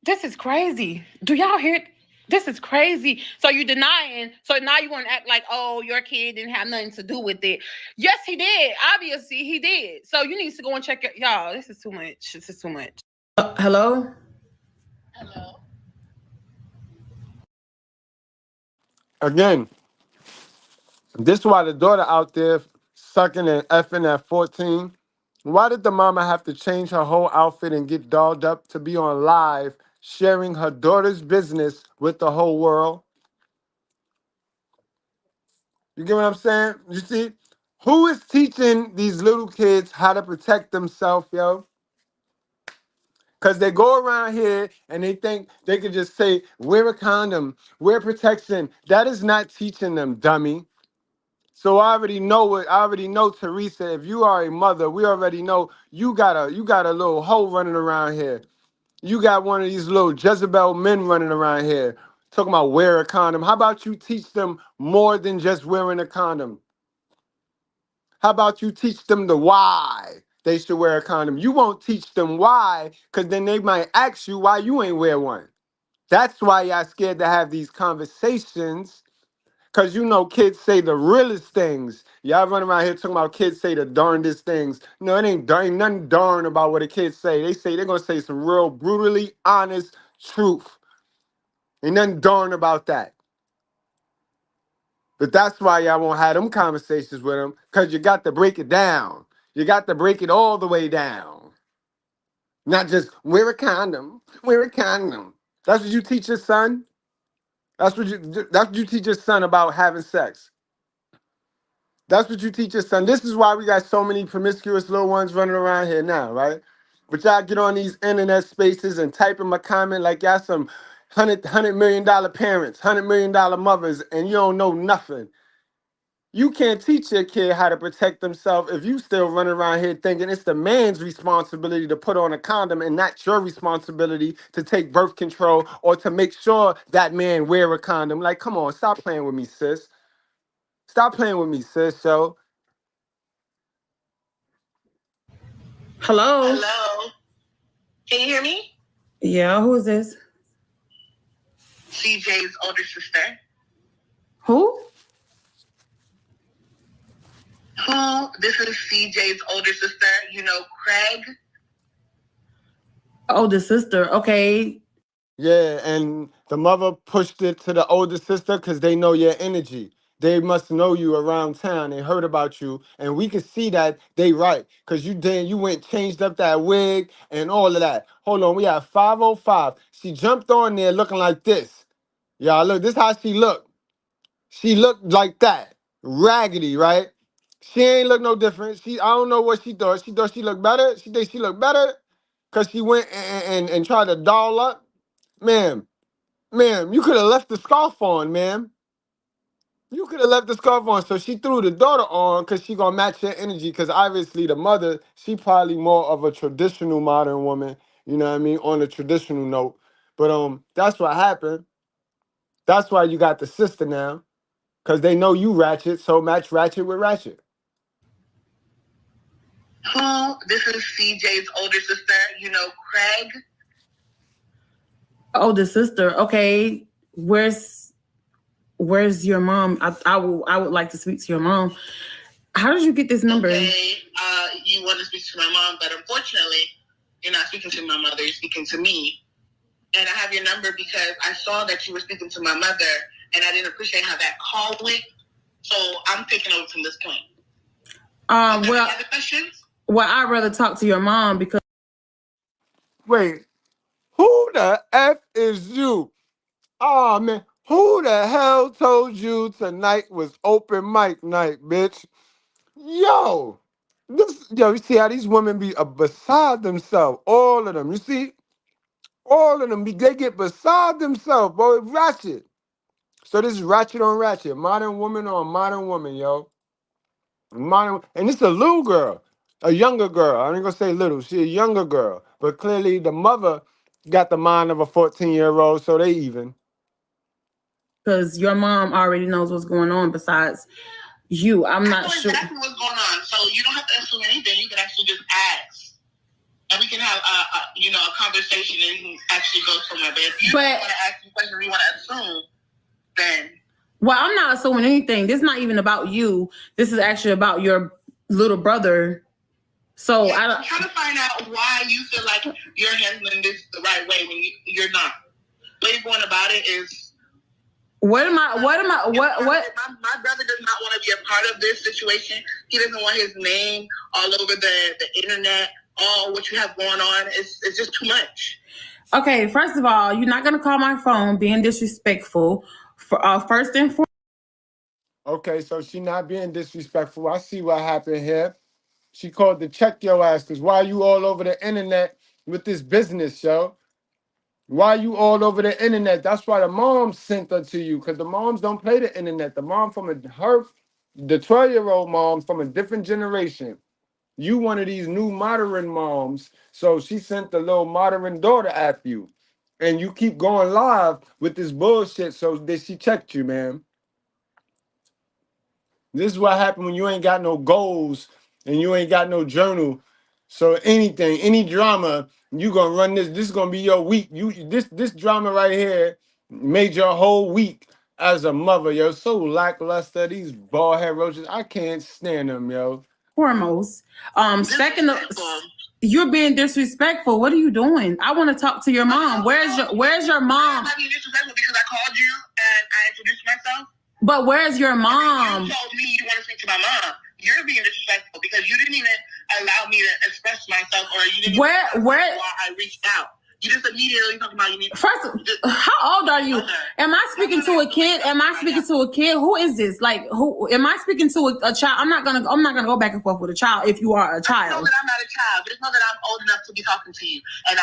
Speaker 8: This is crazy. Do y'all hear it? This is crazy. So you denying. So now you want to act like, oh, your kid didn't have nothing to do with it. Yes, he did. Obviously, he did. So you need to go and check it. Y'all, this is too much. This is too much. Hello?
Speaker 5: Again, this is why the daughter out there sucking and effing at 14. Why did the mama have to change her whole outfit and get dolled up to be on live, sharing her daughter's business with the whole world? You get what I'm saying? You see? Who is teaching these little kids how to protect themselves, yo? Because they go around here and they think they could just say, wear a condom, wear protection. That is not teaching them, dummy. So I already know it. I already know, Teresa, if you are a mother, we already know you got a little hoe running around here. You got one of these little Jezebel men running around here talking about wear a condom. How about you teach them more than just wearing a condom? How about you teach them the why they should wear a condom? You won't teach them why, because then they might ask you why you ain't wear one. That's why y'all scared to have these conversations, because you know kids say the realest things. Y'all run around here talking about kids say the darndest things. No, it ain't nothing darn about what the kids say. They're going to say some real brutally honest truth. Ain't nothing darn about that. But that's why y'all won't have them conversations with them, because you got to break it down. You got to break it all the way down. Not just wear a condom, wear a condom. That's what you teach your son? That's what you teach your son about having sex. That's what you teach your son. This is why we got so many promiscuous little ones running around here now, right? But y'all get on these internet spaces and type in my comment like y'all some $100 million parents, $100 million mothers, and you don't know nothing. You can't teach your kid how to protect themselves if you still running around here thinking it's the man's responsibility to put on a condom and not your responsibility to take birth control or to make sure that man wear a condom. Like, come on, stop playing with me, sis. Stop playing with me, sis. So,
Speaker 8: Hello?
Speaker 12: Hello. Can you hear me?
Speaker 8: Yeah, who is this?
Speaker 12: CJ's older sister.
Speaker 8: Who?
Speaker 12: This is CJ's older sister. You know, Craig.
Speaker 8: Older sister. Okay.
Speaker 5: yeah, and the mother pushed it to the older sister because they know your energy. They must know you around town. They heard about you, and we can see that they right because you went changed up that wig and all of that. Hold on, we have 505. She jumped on there looking like this. Y'all look, this how she looked. She looked like that, raggedy, right? She ain't look no different. I don't know what she thought. She thought she looked better. She think she looked better because she went and tried to doll up. Ma'am, you could have left the scarf on, ma'am. You could have left the scarf on. So she threw the daughter on because she gonna match her energy. Because obviously the mother, she probably more of a traditional modern woman. You know what I mean? On a traditional note. But that's what happened. That's why you got the sister now. Because they know you ratchet, so match ratchet with ratchet.
Speaker 12: This is CJ's older sister. You know, Craig.
Speaker 8: Older sister. Okay. Where's your mom? I would like to speak to your mom. How did you get this number?
Speaker 12: Okay, you want to speak to my mom, but unfortunately, you're not speaking to my mother. You're speaking to me. And I have your number because I saw that you were speaking to my mother, and I didn't appreciate how that call went. So I'm taking over from this point. Any other questions?
Speaker 8: Well, I'd rather talk to your mom because.
Speaker 5: Wait, who the F is you? Oh, man. Who the hell told you tonight was open mic night, bitch? Yo, you see how these women be beside themselves? All of them. You see? All of them, they get beside themselves, boy. Ratchet. So this is ratchet on ratchet. Modern woman on modern woman, yo. Modern, and it's a little girl. A younger girl. I ain't gonna say little. She a younger girl. But clearly the mother got the mind of a 14-year-old, so they even.
Speaker 8: Because your mom already knows what's going on besides you. I'm not sure.
Speaker 12: Exactly what's going on. So you don't have to assume anything. You can actually just ask. And we can have a conversation and actually go somewhere. But if you don't want to ask me questions, you want to assume, then.
Speaker 8: Well, I'm not assuming anything. This is not even about you. This is actually about your little brother. So
Speaker 12: I'm trying to find out why you feel like you're handling this the right way when you're not. The way you're going about it is.
Speaker 8: My brother
Speaker 12: does not want to be a part of this situation. He doesn't want his name all over the internet. All what you have going on it's just too much.
Speaker 8: Okay, first of all, you're not gonna call my phone being disrespectful. First and foremost.
Speaker 5: Okay, so she not being disrespectful. I see what happened here. She called to check your ass because why you all over the internet with this business, yo? Why you all over the internet? That's why the mom sent her to you, because the moms don't play the internet. The mom the 12-year-old mom from a different generation. You one of these new modern moms, so she sent the little modern daughter after you. And you keep going live with this bullshit, so that she checked you, man. This is what happened when you ain't got no goals and you ain't got no journal. So anything, any drama, you gonna run this. This is gonna be your week. This drama right here made your whole week as a mother. Yo, so lackluster. These bald head roaches, I can't stand them, yo.
Speaker 8: Foremost, second, you're being disrespectful. What are you doing? I want to talk to your mom. Where's your mom?
Speaker 12: I'm not being disrespectful because I called you and I introduced myself.
Speaker 8: But where's your mom?
Speaker 12: You told me you want to speak to my mom. You're being disrespectful because you didn't even allow me to express myself, or you didn't
Speaker 8: why
Speaker 12: I reached out. You just immediately talking about you need.
Speaker 8: How old are you? Am I speaking to a kid? Am I speaking to a kid? Who is this? Like, who am I speaking to? A child? I'm not gonna go back and forth with a child. If you are a child,
Speaker 12: I know that I'm not a child. Just know that I'm old enough to be talking to you. And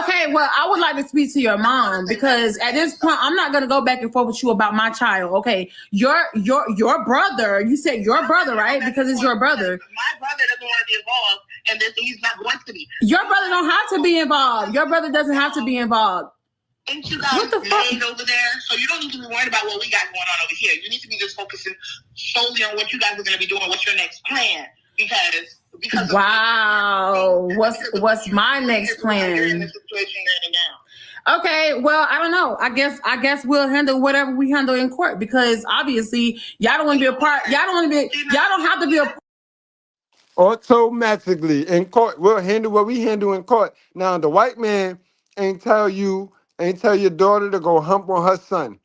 Speaker 8: okay. Well, I would like to speak to your mom because at this point, I'm not gonna go back and forth with you about my child. Okay, your brother. You said your brother, right? Because it's your brother.
Speaker 12: My brother doesn't want to be involved, and this he's not going to be.
Speaker 8: Your brother don't have to be involved. Your brother doesn't have to be involved.
Speaker 12: Ain't you guys made over there? So you don't need to be worried about what we got going on over here. You need to be just focusing solely on what you guys are going to be doing. What's your next plan? Because
Speaker 8: wow, what's my next plan?
Speaker 12: You're in the situation you're in now.
Speaker 8: Okay, well, I don't know. I guess we'll handle whatever we handle in court because obviously y'all don't want to be a part. Y'all don't have to be a.
Speaker 5: Automatically in court, we'll handle what we handle in court. Now the white man ain't tell your daughter to go hump on her son.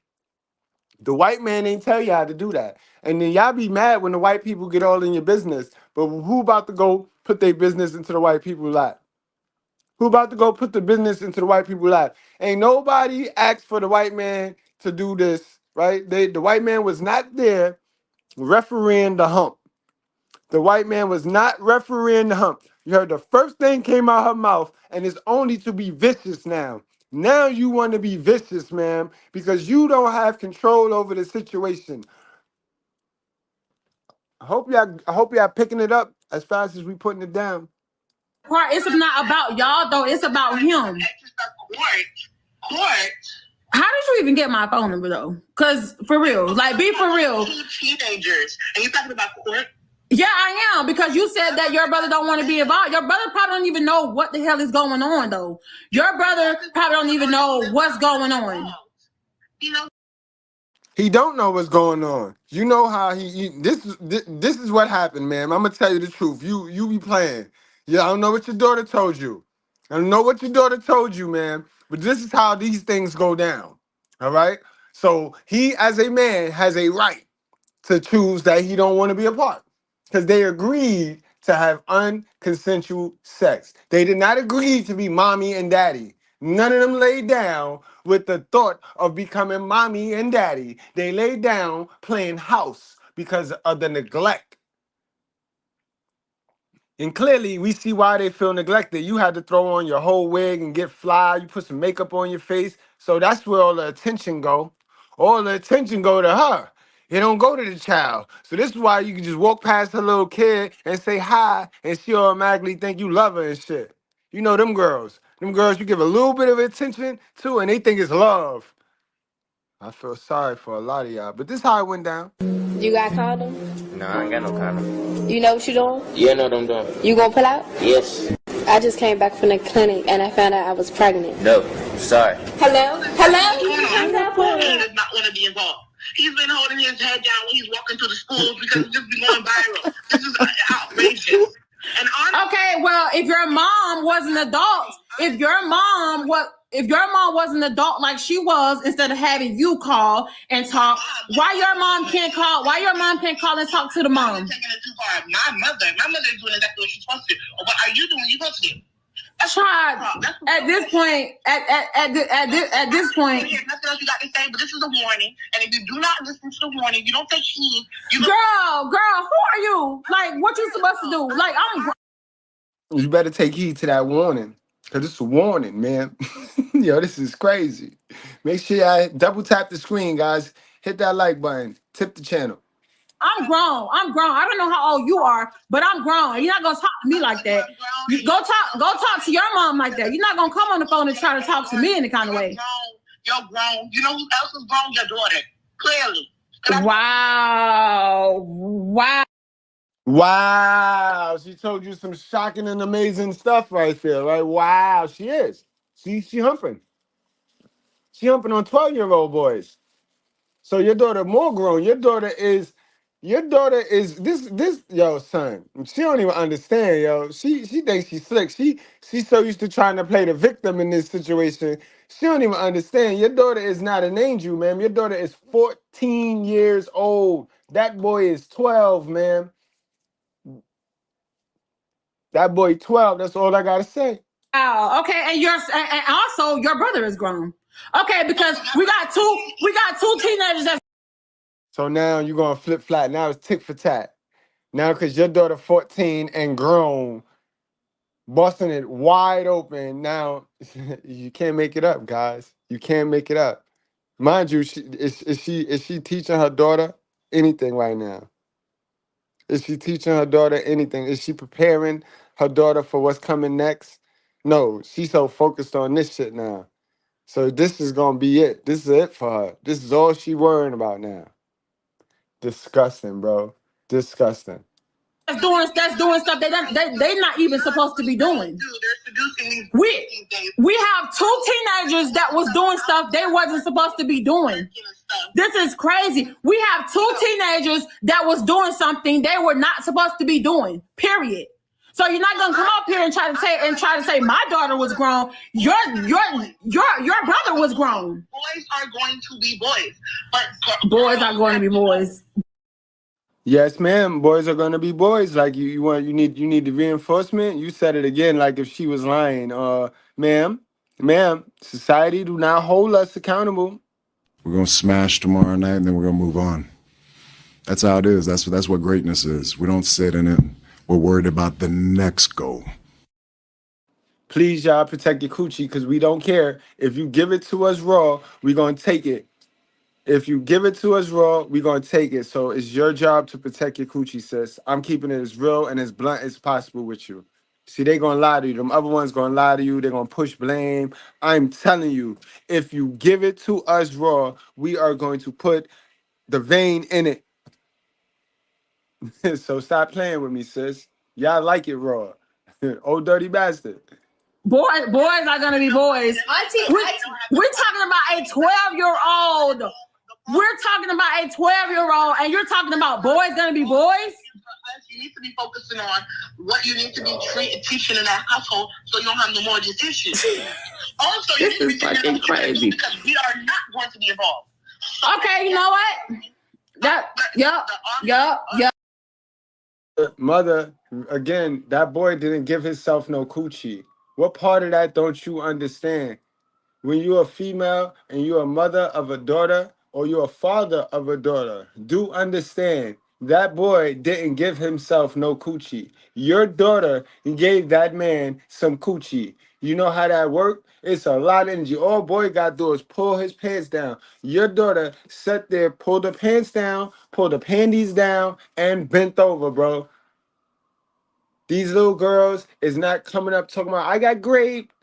Speaker 5: The white man ain't tell y'all to do that. And then y'all be mad when the white people get all in your business. But who about to go put their business into the white people's lap? Who about to go put the business into the white people's lap? Ain't nobody asked for the white man to do this, right? The white man was not there refereeing the hump. The white man was not refereeing the hump. You heard the first thing came out her mouth, and it's only to be vicious now. Now you want to be vicious, ma'am, because you don't have control over the situation. I hope y'all picking it up as fast as we putting it down.
Speaker 8: It's not about y'all though. It's about him.
Speaker 12: Court.
Speaker 8: How did you even get my phone number though? Cause for real, like be for real.
Speaker 12: 2 teenagers, and you talking about court?
Speaker 8: Yeah, I am, because you said that your brother don't want to be involved. Your brother probably don't even know what the hell is going on, though. Your brother probably don't even know what's going on.
Speaker 12: You know,
Speaker 5: He don't know what's going on. You know how this is what happened, man. I'm gonna tell you the truth. You be playing. Yeah, I don't know what your daughter told you. I don't know what your daughter told you, man. But this is how these things go down. All right. So he, as a man, has a right to choose that he don't want to be a part, because they agreed to have unconsensual sex. They did not agree to be mommy and daddy. None of them laid down with the thought of becoming mommy and daddy. They laid down playing house because of the neglect. And clearly, we see why they feel neglected. You had to throw on your whole wig and get fly. You put some makeup on your face. So that's where all the attention go. All the attention go to her. It don't go to the child. So this is why you can just walk past her little kid and say hi, and she automatically think you love her and shit. You know them girls. Them girls you give a little bit of attention to, and they think it's love. I feel sorry for a lot of y'all, but this how it went down.
Speaker 11: You got condom?
Speaker 15: No, I ain't got no condom.
Speaker 11: You know what you doing?
Speaker 15: Yeah, I know what I'm doing.
Speaker 11: You gonna pull out?
Speaker 15: Yes.
Speaker 11: I just came back from the clinic and I found out I was pregnant.
Speaker 15: No, sorry.
Speaker 11: Hello? Hello?
Speaker 12: He does not want to be involved. He's been holding his head down when he's walking through the schools because it's just been going viral. This is outrageous. And
Speaker 8: okay, well, if your mom was an adult, if your mom was an adult like she was, instead of having you call and talk, why your mom can't call? Why your mom can't call and talk to the mom?
Speaker 12: Taking it too far. My mother is doing exactly what she's supposed to do. Or what are you doing? You're supposed to do.
Speaker 8: Child, at this point, at this point,
Speaker 12: there's nothing else you got to say, but this is a warning. And if you do not listen to the warning, you don't take heed.
Speaker 8: Girl, who are you? Like, what you supposed to do? Like,
Speaker 5: You better take heed to that warning, because it's a warning, man. Yo, this is crazy. Make sure I double tap the screen, guys. Hit that like button. Tip the channel.
Speaker 8: I'm grown. I don't know how old you are, but I'm grown. You're not gonna talk to me like that. You go talk to your mom like that. You're not gonna come on the phone and try to talk to me any kind of way.
Speaker 12: You're grown. You know who else is grown? Your daughter. Clearly.
Speaker 5: Wow. She told you some shocking and amazing stuff right there, right? Wow, she is. She humping. She humping on 12-year-old boys. So your daughter more grown. Your daughter is this yo son. She don't even understand, yo. She thinks she's slick. She's so used to trying to play the victim in this situation. She don't even understand. Your daughter is not an angel, man. Your daughter is 14 years old. That boy is 12, man. That boy 12. That's all I gotta say.
Speaker 8: Wow. Okay, and also your brother is grown. Okay, because we got two teenagers that's.
Speaker 5: So now you're gonna flip flat. Now it's tick for tat. Now because your daughter 14 and grown, busting it wide open. Now you can't make it up, guys. You can't make it up. Mind you, is she teaching her daughter anything right now? Is she teaching her daughter anything? Is she preparing her daughter for what's coming next? No, she's so focused on this shit now. So this is gonna be it. This is it for her. This is all she worrying about now. Disgusting, bro. Disgusting.
Speaker 8: That's doing stuff they're not even supposed to be doing. We have two teenagers that was doing stuff they wasn't supposed to be doing. This is crazy. We have two teenagers that was doing something they were not supposed to be doing. Period. So you're not gonna come up here and try to say my daughter was grown. Your brother was grown.
Speaker 12: Boys are going to be boys, but
Speaker 8: boys are going to be boys.
Speaker 5: Yes, ma'am. Boys are gonna be boys. Like you need the reinforcement. You said it again, like if she was lying. Ma'am, society do not hold us accountable.
Speaker 16: We're gonna smash tomorrow night, and then we're gonna move on. That's how it is. That's what greatness is. We don't sit in it. We're worried about the next goal.
Speaker 5: Please, y'all, protect your coochie, because we don't care. If you give it to us raw, we're gonna take it. If you give it to us raw, we're going to take it. So it's your job to protect your coochie, sis. I'm keeping it as real and as blunt as possible with you. See, they going to lie to you. Them other ones going to lie to you. They're going to push blame. I'm telling you, if you give it to us raw, we are going to put the vein in it. So stop playing with me, sis. Y'all like it raw. Old dirty bastard.
Speaker 8: Boys are going to be boys. We're talking about a 12-year-old. We're talking about a 12-year-old, and you're talking about boys gonna be boys.
Speaker 12: You need to be focusing on what you need to be teaching in that household, so you don't have no more of these issues. Also, you need to be fucking crazy because we are not going to be involved.
Speaker 8: Okay, you know what? Yup.
Speaker 5: Mother, again, that boy didn't give himself no coochie. What part of that don't you understand? When you're a female and you're a mother of a daughter or you're a father of a daughter, do understand that boy didn't give himself no coochie. Your daughter gave that man some coochie. You know how that worked? It's a lot of energy. All boy got to do is pull his pants down. Your daughter sat there, pulled the pants down, pulled the panties down, and bent over, bro. These little girls is not coming up talking about, I got raped.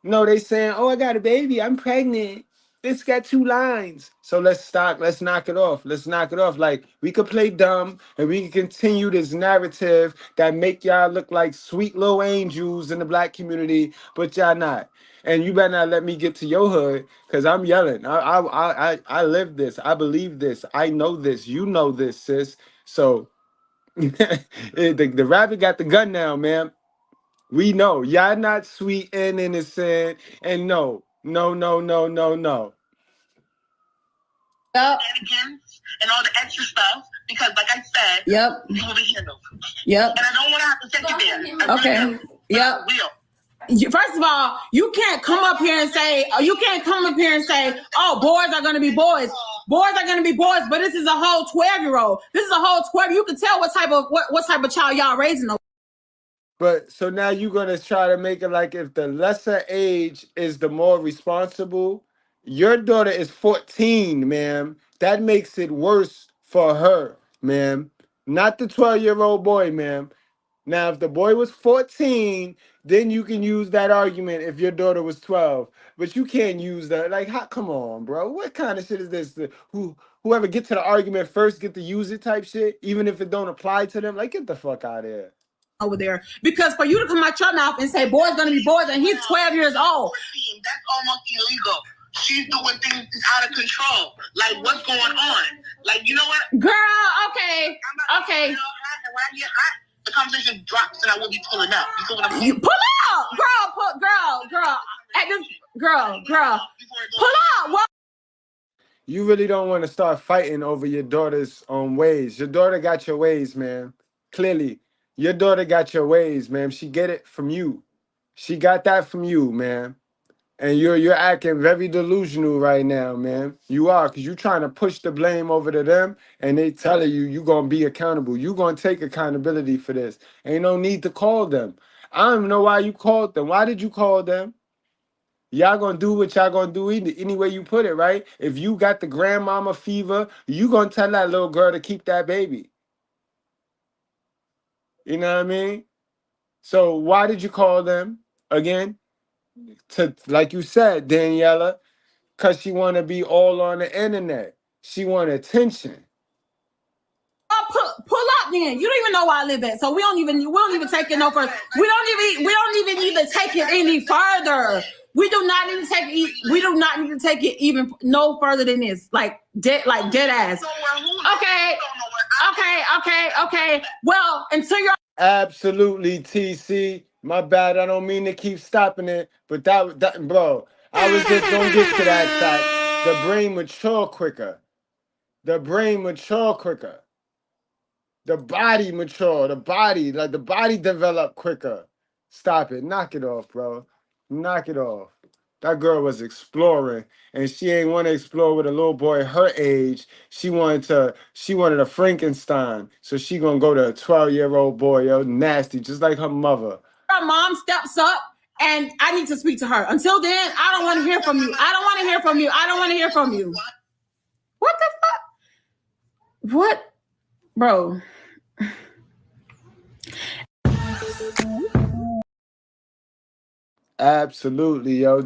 Speaker 5: No, they saying, oh, I got a baby. I'm pregnant. It's got 2 lines. So let's stop. Let's knock it off. Let's knock it off. Like, we could play dumb and we can continue this narrative that make y'all look like sweet little angels in the black community, but y'all not. And you better not let me get to your hood because I'm yelling. I live this. I believe this. I know this. You know this, sis. So the rabbit got the gun now, man. We know y'all not sweet and innocent, and no.
Speaker 8: Yep.
Speaker 12: And all the extra stuff, because like I said,
Speaker 8: Yep.
Speaker 12: you will be handled.
Speaker 8: Yep.
Speaker 12: And I don't want to have to take you there.
Speaker 8: Okay. Yep. First of all, you can't come up here and say, oh, boys are going to be boys. Boys are going to be boys, but this is a whole 12-year-old. This is a whole 12. You can tell what type of child y'all raising.
Speaker 5: But so now you're gonna try to make it like if the lesser age is the more responsible. Your daughter is 14, ma'am. That makes it worse for her, ma'am. Not the 12-year-old boy, ma'am. Now, if the boy was 14, then you can use that argument if your daughter was 12. But you can't use that. Like, come on, bro. What kind of shit is this? Whoever get to the argument first get to use it type shit, even if it don't apply to them. Like, get the fuck out of here.
Speaker 8: Over there, because for you to come out your mouth and say boys gonna be boys and he's 12 years old,
Speaker 12: that's almost illegal. She's doing things out of control. Like, what's going on? Like, you know what,
Speaker 8: girl? Okay.
Speaker 12: When I get hot, the conversation drops and I will be pulling up. You feel what I'm saying?
Speaker 8: You pull out, girl. At this, girl, pull out. What?
Speaker 5: You really don't want to start fighting over your daughter's ways. Your daughter got your ways, man. Clearly. Your daughter got your ways, man. She get it from you. She got that from you, man. And you're acting very delusional right now, man. You are, because you're trying to push the blame over to them, and they telling you you're going to be accountable. You're going to take accountability for this. Ain't no need to call them. I don't even know why you called them. Why did you call them? Y'all going to do what y'all going to do any way you put it, right? If you got the grandmama fever, you going to tell that little girl to keep that baby. You know what I mean? So why did you call them again? To, like you said, Daniela, because she want to be all on the internet. She want attention.
Speaker 8: Pull up then. You don't even know where I live at, so we don't even take it no further. We don't even need to take it any further. We do not need to take it even no further than this. Like dead ass. Okay. Well, until you're
Speaker 5: absolutely TC. My bad. I don't mean to keep stopping it, but that bro, I was just gonna get to that side. The brain mature quicker. The body mature. The body develop quicker. Stop it. Knock it off, bro. Knock it off. That girl was exploring, and she ain't want to explore with a little boy her age. She wanted a Frankenstein. So she gonna go to a 12-year-old boy, yo, nasty, just like her mother.
Speaker 8: Her mom steps up, and I need to speak to her. Until then, I don't want to hear from you. What the fuck? What, bro?
Speaker 5: Absolutely, yo.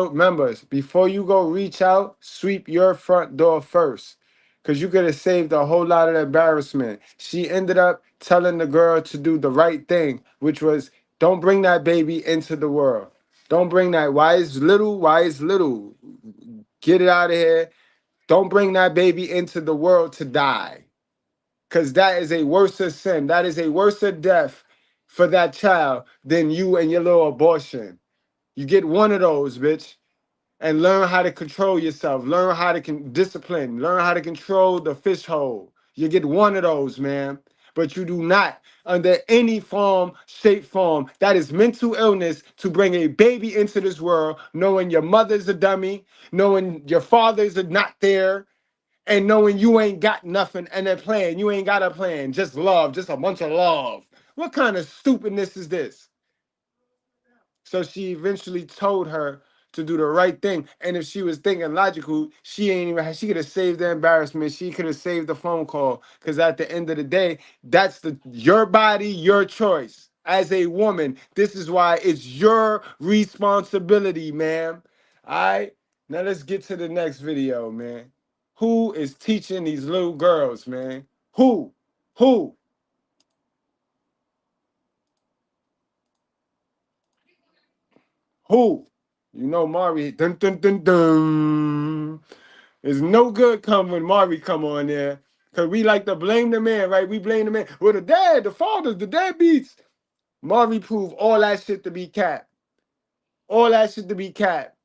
Speaker 5: Remember, before you go reach out, sweep your front door first. Because you could have saved a whole lot of embarrassment. She ended up telling the girl to do the right thing, which was, don't bring that baby into the world. Don't bring that. Why it's little? Get it out of here. Don't bring that baby into the world to die. Because that is a worse sin. That is a worse death for that child than you and your little abortion. You get one of those, bitch. And learn how to control yourself. Learn how to discipline. Learn how to control the fish hole. You get one of those, man. But you do not, under any form, shape, form, that is mental illness to bring a baby into this world, knowing your mother's a dummy, knowing your father's not there, and knowing you ain't got nothing and a plan. You ain't got a plan. Just love, just a bunch of love. What kind of stupidness is this? So she eventually told her to do the right thing. And if she was thinking logical, she ain't even she could have saved the embarrassment. She could have saved the phone call. Because at the end of the day, that's your body, your choice. As a woman, this is why it's your responsibility, ma'am. All right. Now let's get to the next video, man. Who is teaching these little girls, man? Who? Who? Who? You know Mari. Dun dun dun dun. There's no good come when Mari come on there. Cause we like to blame the man, right? We blame the man. Well, the dad, the fathers, the deadbeats. Mari proved all that shit to be cap. All that shit to be cap.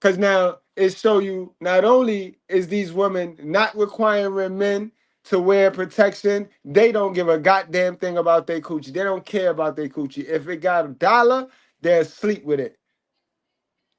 Speaker 5: Cause now it show you not only is these women not requiring men to wear protection, they don't give a goddamn thing about their coochie. They don't care about their coochie. If it got $1, they'll sleep with it.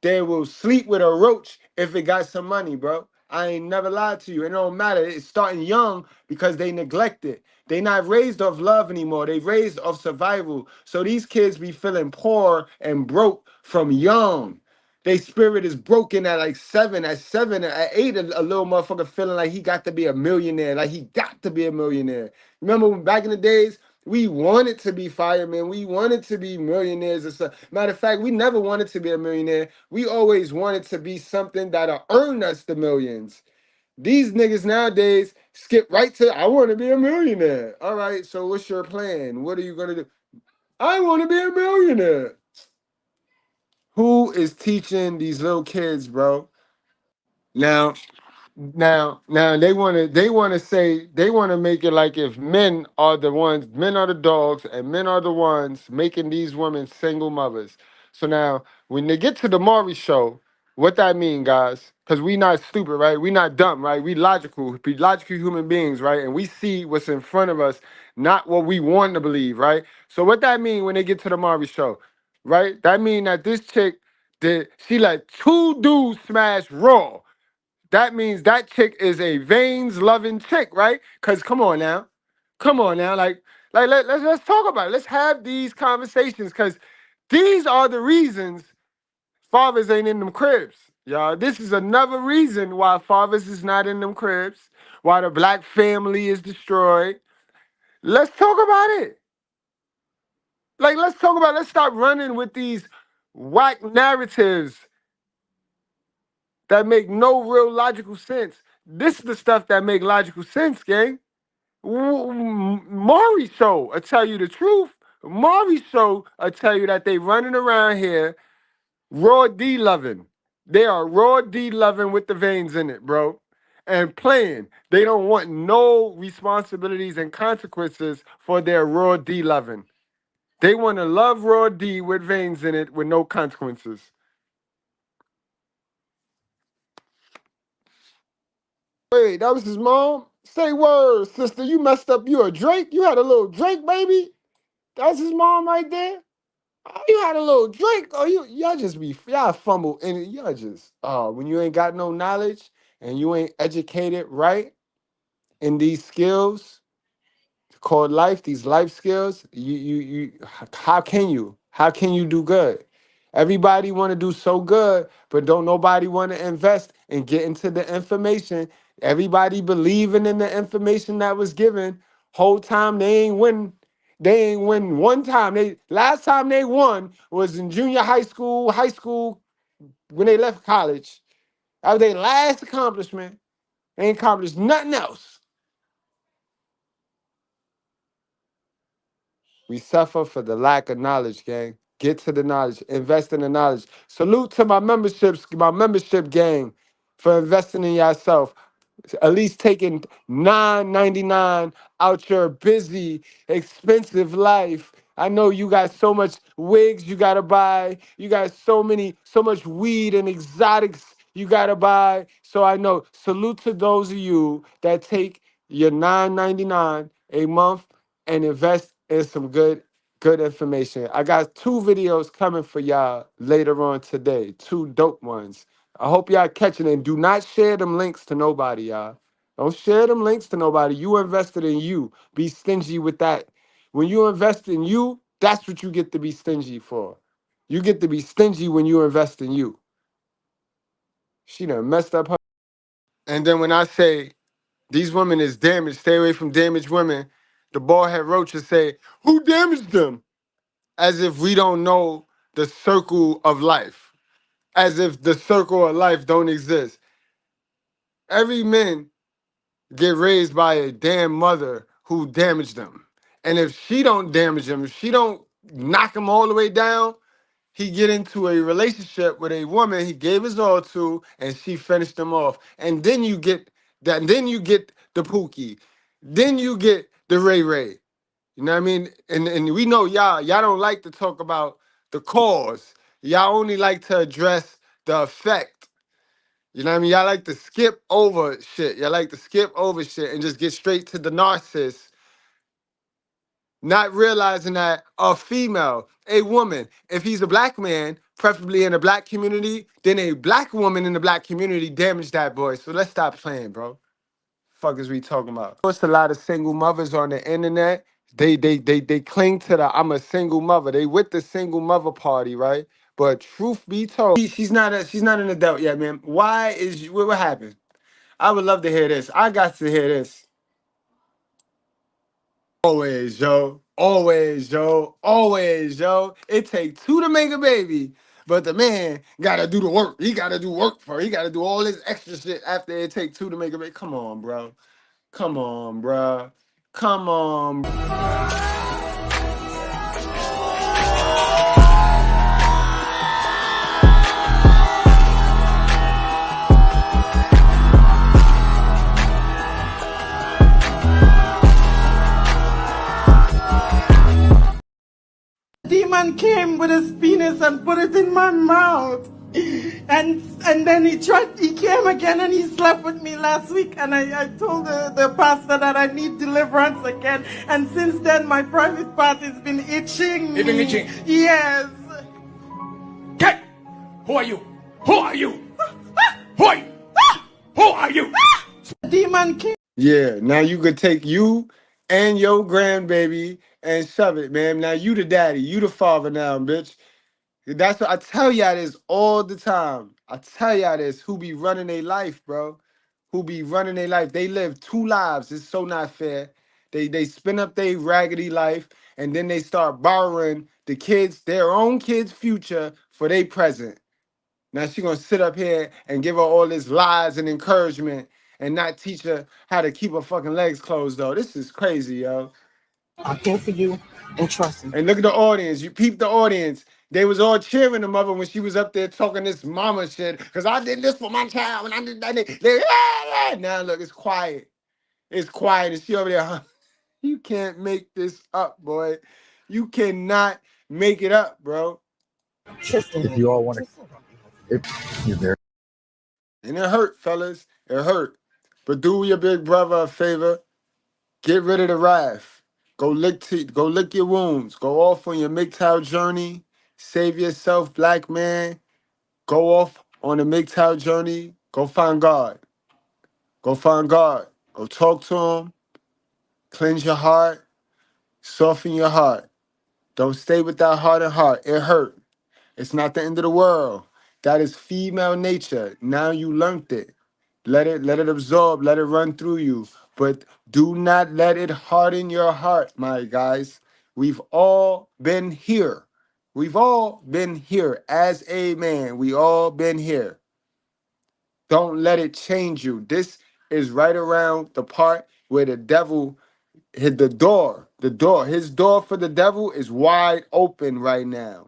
Speaker 5: They will sleep with a roach if it got some money, bro. I ain't never lied to you. It don't matter. It's starting young because they neglect it. They not raised off love anymore. They raised off survival. So these kids be feeling poor and broke from young. They spirit is broken at like 7, at 7, at 8, a little motherfucker feeling like he got to be a millionaire, like he got to be a millionaire. Remember when back in the days, we wanted to be firemen. We wanted to be millionaires or something. Matter of fact, we never wanted to be a millionaire. We always wanted to be something that'll earn us the millions. These niggas nowadays skip right to, I want to be a millionaire. All right, so what's your plan? What are you going to do? I want to be a millionaire. Who is teaching these little kids, bro? Now they want to make it like if men are the ones, men are the dogs, and men are the ones making these women single mothers. So now when they get to the Maury show, what that mean, guys? Because we not stupid, right? We not dumb, right? We logical human beings, right? And we see what's in front of us, not what we want to believe, right? So what that mean when they get to the Maury show, right? That mean that this chick she let 2 dudes smash raw. That means that chick is a veins loving chick, right? Cause come on now, let's talk about it. Let's have these conversations, cause these are the reasons fathers ain't in them cribs, y'all. This is another reason why fathers is not in them cribs, why the black family is destroyed. Let's talk about it. Let's stop running with these whack narratives that make no real logical sense. This is the stuff that make logical sense, gang. Maury show, I tell you the truth. Maury show, I tell you that they running around here raw D loving. They are raw D loving with the veins in it, bro. And playing. They don't want no responsibilities and consequences for their raw D loving. They want to love raw D with veins in it with no consequences. Wait, that was his mom? Say word, sister. You messed up. You a Drake? You had a little Drake, baby? That's his mom right there? Oh, you had a little Drake. Oh, y'all just be, y'all fumble. And y'all just, when you ain't got no knowledge and you ain't educated right in these skills called life, these life skills, how can you? How can you do good? Everybody want to do so good, but don't nobody want to invest and get into the information. Everybody believing in the information that was given. Whole time they ain't win. They ain't win one time. Last time they won was in junior high school when they left college. That was their last accomplishment. They ain't accomplished nothing else. We suffer for the lack of knowledge, gang. Get to the knowledge. Invest in the knowledge. Salute to my membership gang. for investing in yourself. At least taking $9.99 out your busy, expensive life. I know you got so much wigs you gotta buy. You got so much weed and exotics you gotta buy. So I know. Salute to those of you that take your $9.99 a month and invest in some good information. I got 2 videos coming for y'all later on today. 2 dope ones. I hope y'all catching it. And do not share them links to nobody, y'all. Don't share them links to nobody. You invested in you. Be stingy with that. When you invest in you, that's what you get to be stingy for. You get to be stingy when you invest in you. She done messed up her. And then when I say these women is damaged, stay away from damaged women, the bald head roaches say, who damaged them? As if we don't know the circle of life. As if the circle of life don't exist. Every man get raised by a damn mother who damaged them. And if she don't damage him, if she don't knock him all the way down, he get into a relationship with a woman he gave his all to, and she finished him off. And then you get that, and then you get the Pookie. Then you get the Ray Ray. You know what I mean? And we know y'all don't like to talk about the cause. Y'all only like to address the effect. You know what I mean? Y'all like to skip over shit. Y'all like to skip over shit and just get straight to the narcissist, not realizing that a female, a woman, if he's a black man, preferably in a black community, then a black woman in the black community damaged that boy. So let's stop playing, bro. Fuck is we talking about? There's a lot of single mothers on the internet. They cling to the I'm a single mother. They with the single mother party, right? But truth be told, she's not an adult yet, man. Why is what happened? I would love to hear this. I got to hear this. Always, yo. Always, yo. Always, yo. It take 2 to make a baby, but the man gotta do the work. He gotta do work for it. He gotta do all this extra shit after it take 2 to make a baby. Come on, bro. Come on, bro. Come on.
Speaker 17: Demon came with his penis and put it in my mouth, and then he came again and he slept with me last week, and I told the pastor that I need deliverance again, and since then my private part has been itching.
Speaker 18: It's been itching?
Speaker 17: Yes.
Speaker 18: Okay. Who are you? Who are you? Who are you? Who are you?
Speaker 17: Demon came.
Speaker 5: Yeah, now you could take you and your grandbaby and shove it, man. Now you the daddy, you the father now, bitch. That's what I tell y'all this all the time. I tell y'all this, who be running their life, bro. Who be running their life. They live 2 lives. It's so not fair. They spin up their raggedy life, and then they start borrowing the kids, their own kids' future for their present. Now she gonna sit up here and give her all this lies and encouragement and not teach her how to keep her fucking legs closed, though. This is crazy, yo.
Speaker 17: I'm here for you and trust me.
Speaker 5: And look at the audience. You peep the audience. They was all cheering the mother when she was up there talking this mama shit. Because I did this for my child and I did that. Now look, it's quiet. It's quiet. And she over there, huh? You can't make this up, boy. You cannot make it up, bro.
Speaker 17: If you all want to, if you're there.
Speaker 5: And it hurt, fellas. It hurt. But do your big brother a favor. Get rid of the wrath. Go lick your wounds. Go off on your MGTOW journey. Save yourself, black man. Go off on the MGTOW journey. Go find God. Go find God. Go talk to him. Cleanse your heart. Soften your heart. Don't stay with that heart and heart. It hurt. It's not the end of the world. That is female nature. Now you learned it. Let it absorb, let it run through you. But do not let it harden your heart, my guys. We've all been here. We've all been here as a man. We all been here. Don't let it change you. This is right around the part where the devil hit the door. His door for the devil is wide open right now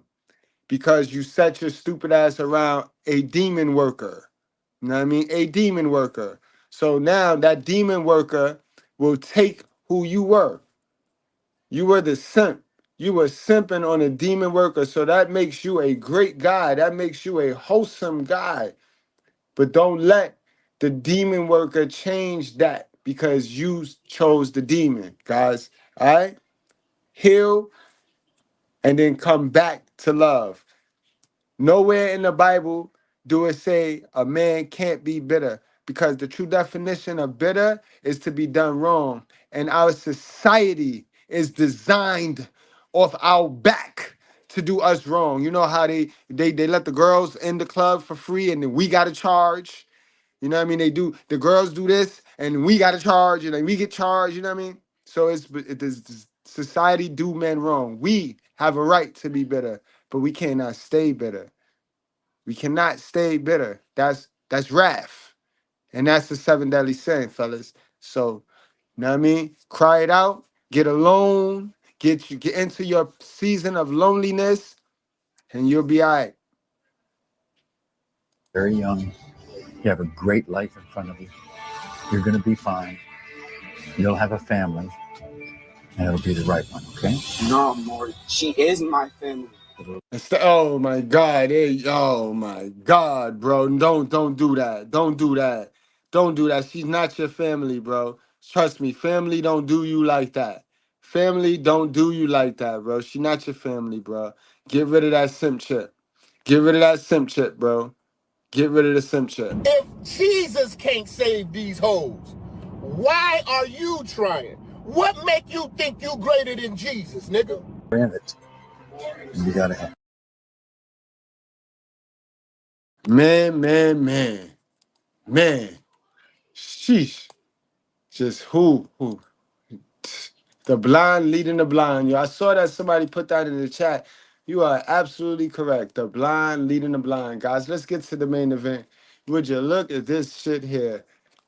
Speaker 5: because you set your stupid ass around a demon worker. You know what I mean? A demon worker. So now that demon worker will take who you were. You were the simp. You were simping on a demon worker. So that makes you a great guy. That makes you a wholesome guy. But don't let the demon worker change that because you chose the demon, guys. All right? Heal and then come back to love. Nowhere in the Bible do it say a man can't be bitter, because the true definition of bitter is to be done wrong. And our society is designed off our back to do us wrong. You know how they let the girls in the club for free and then we got to charge. You know what I mean? The girls do this and we got to charge and then we get charged. You know what I mean? So it's society do men wrong. We have a right to be bitter, but we cannot stay bitter. We cannot stay bitter. That's wrath. And that's the 7 deadly sin, fellas. So, you know what I mean? Cry it out, get alone, get into your season of loneliness, and you'll be all right.
Speaker 19: Very young. You have a great life in front of you. You're going to be fine. You'll have a family, and it'll be the right one, okay?
Speaker 20: No, Maury. She is my family.
Speaker 5: Oh my God! Hey, oh my God, bro! Don't do that! Don't do that! Don't do that! She's not your family, bro. Trust me, family don't do you like that. Family don't do you like that, bro. She's not your family, bro. Get rid of that simp chip. Get rid of that simp chip, bro. Get rid of the simp chip.
Speaker 4: If Jesus can't save these hoes, why are you trying? What make you think you greater than Jesus, nigga?
Speaker 19: Grant it. And you got to have.
Speaker 5: Man. Sheesh. Just who? The blind leading the blind. Yo, I saw that somebody put that in the chat. You are absolutely correct. The blind leading the blind. Guys, let's get to the main event. Would you look at this shit here?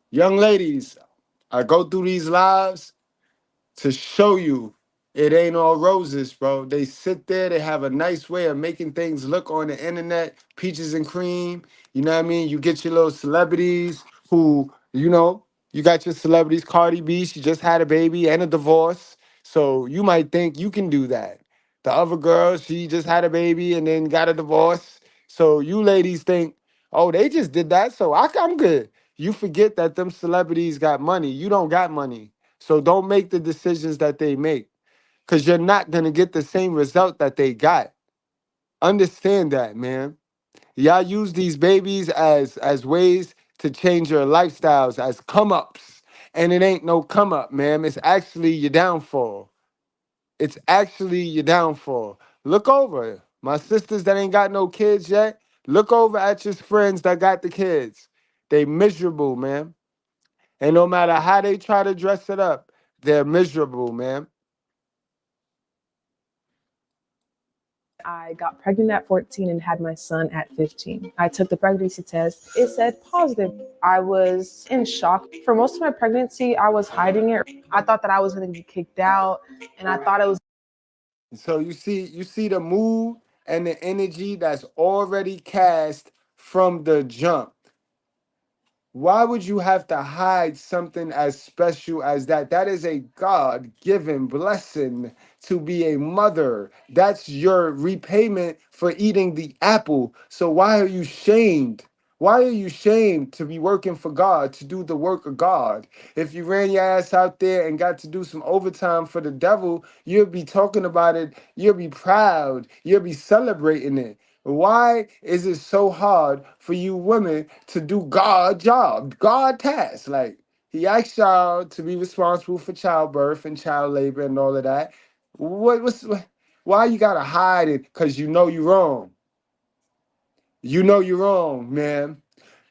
Speaker 5: Young ladies, I go through these lives to show you it ain't all roses, bro. They sit there, they have a nice way of making things look on the internet, peaches and cream. You know what I mean? You get your little celebrities who, you know, you got your celebrities, Cardi B, she just had a baby and a divorce. So you might think you can do that. The other girl, she just had a baby and then got a divorce. So you ladies think, oh, they just did that, so I'm good. You forget that them celebrities got money. You don't got money. So don't make the decisions that they make, because you're not going to get the same result that they got. Understand that, man. Y'all use these babies as ways to change your lifestyles, as come-ups. And it ain't no come-up, man. It's actually your downfall. It's actually your downfall. Look over. My sisters that ain't got no kids yet, look over at your friends that got the kids. They miserable, man. And no matter how they try to dress it up, they're miserable, man.
Speaker 21: I got pregnant at 14 and had my son at 15. I took the pregnancy test. It said positive. I was in shock. For most of my pregnancy, I was hiding it. I thought that I was going to get kicked out, and I thought it was.
Speaker 5: So you see the mood and the energy that's already cast from the jump. Why would you have to hide something as special as that? That is a God-given blessing to be a mother. That's your repayment for eating the apple. So why are you shamed? Why are you shamed to be working for God, to do the work of God? If you ran your ass out there and got to do some overtime for the devil, you'll be talking about it. You'll be proud. You'll be celebrating it. Why is it so hard for you women to do God job, God tasks? Like, he asked y'all to be responsible for childbirth and child labor and all of that. Why you gotta hide it? Because you know you're wrong. You know you're wrong, man.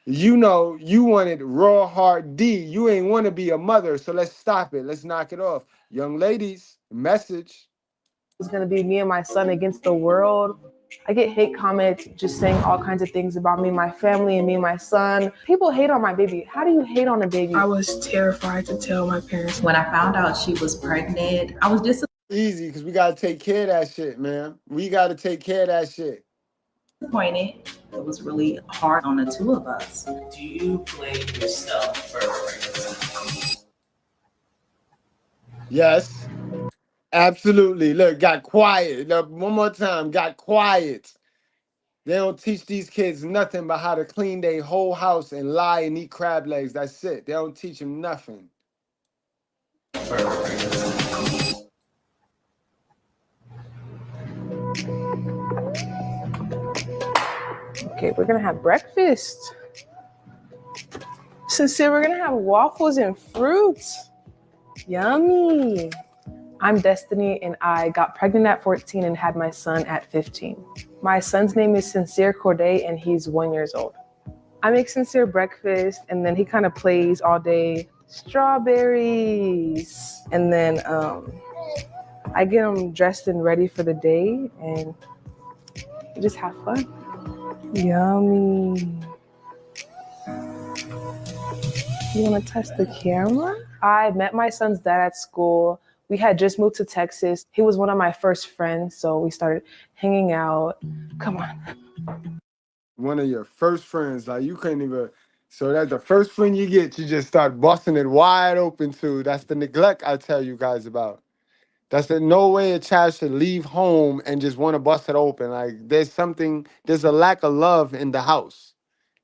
Speaker 5: You know you wanted raw hard D. You ain't want to be a mother, so let's stop it. Let's knock it off. Young ladies, message.
Speaker 21: It's going to be me and my son against the world. I get hate comments just saying all kinds of things about me, my family, and me and my son. People hate on my baby. How do you hate on a baby? I was terrified to tell my parents.
Speaker 22: When I found out she was pregnant, I was
Speaker 5: Easy, because we got to take care of that shit, man. We got to take care of that shit.
Speaker 22: Disappointed. It was really hard on the two of us.
Speaker 1: Do you blame yourself for pregnancy?
Speaker 5: Yes, absolutely. Look, got quiet. Look, one more time, got quiet. They don't teach these kids nothing but how to clean their whole house and lie and eat crab legs. That's it. They don't teach them nothing.
Speaker 1: For pregnancy.
Speaker 21: Okay, we're gonna have breakfast. Sincere, we're gonna have waffles and fruits. Yummy. I'm Destiny, and I got pregnant at 14 and had my son at 15. My son's name is Sincere Corday, and he's 1 year old. I make Sincere breakfast, and then he kind of plays all day. Strawberries. And then I get him dressed and ready for the day, and we just have fun. Yummy. You want to test the camera? I met my son's dad at school. We had just moved to Texas. He was one of my first friends, so we started hanging out. Come on.
Speaker 5: One of your first friends, like you couldn't even. So that's the first friend you get, you just start busting it wide open to. That's the neglect I tell you guys about. That's the no way a child should leave home and just want to bust it open. Like there's a lack of love in the house.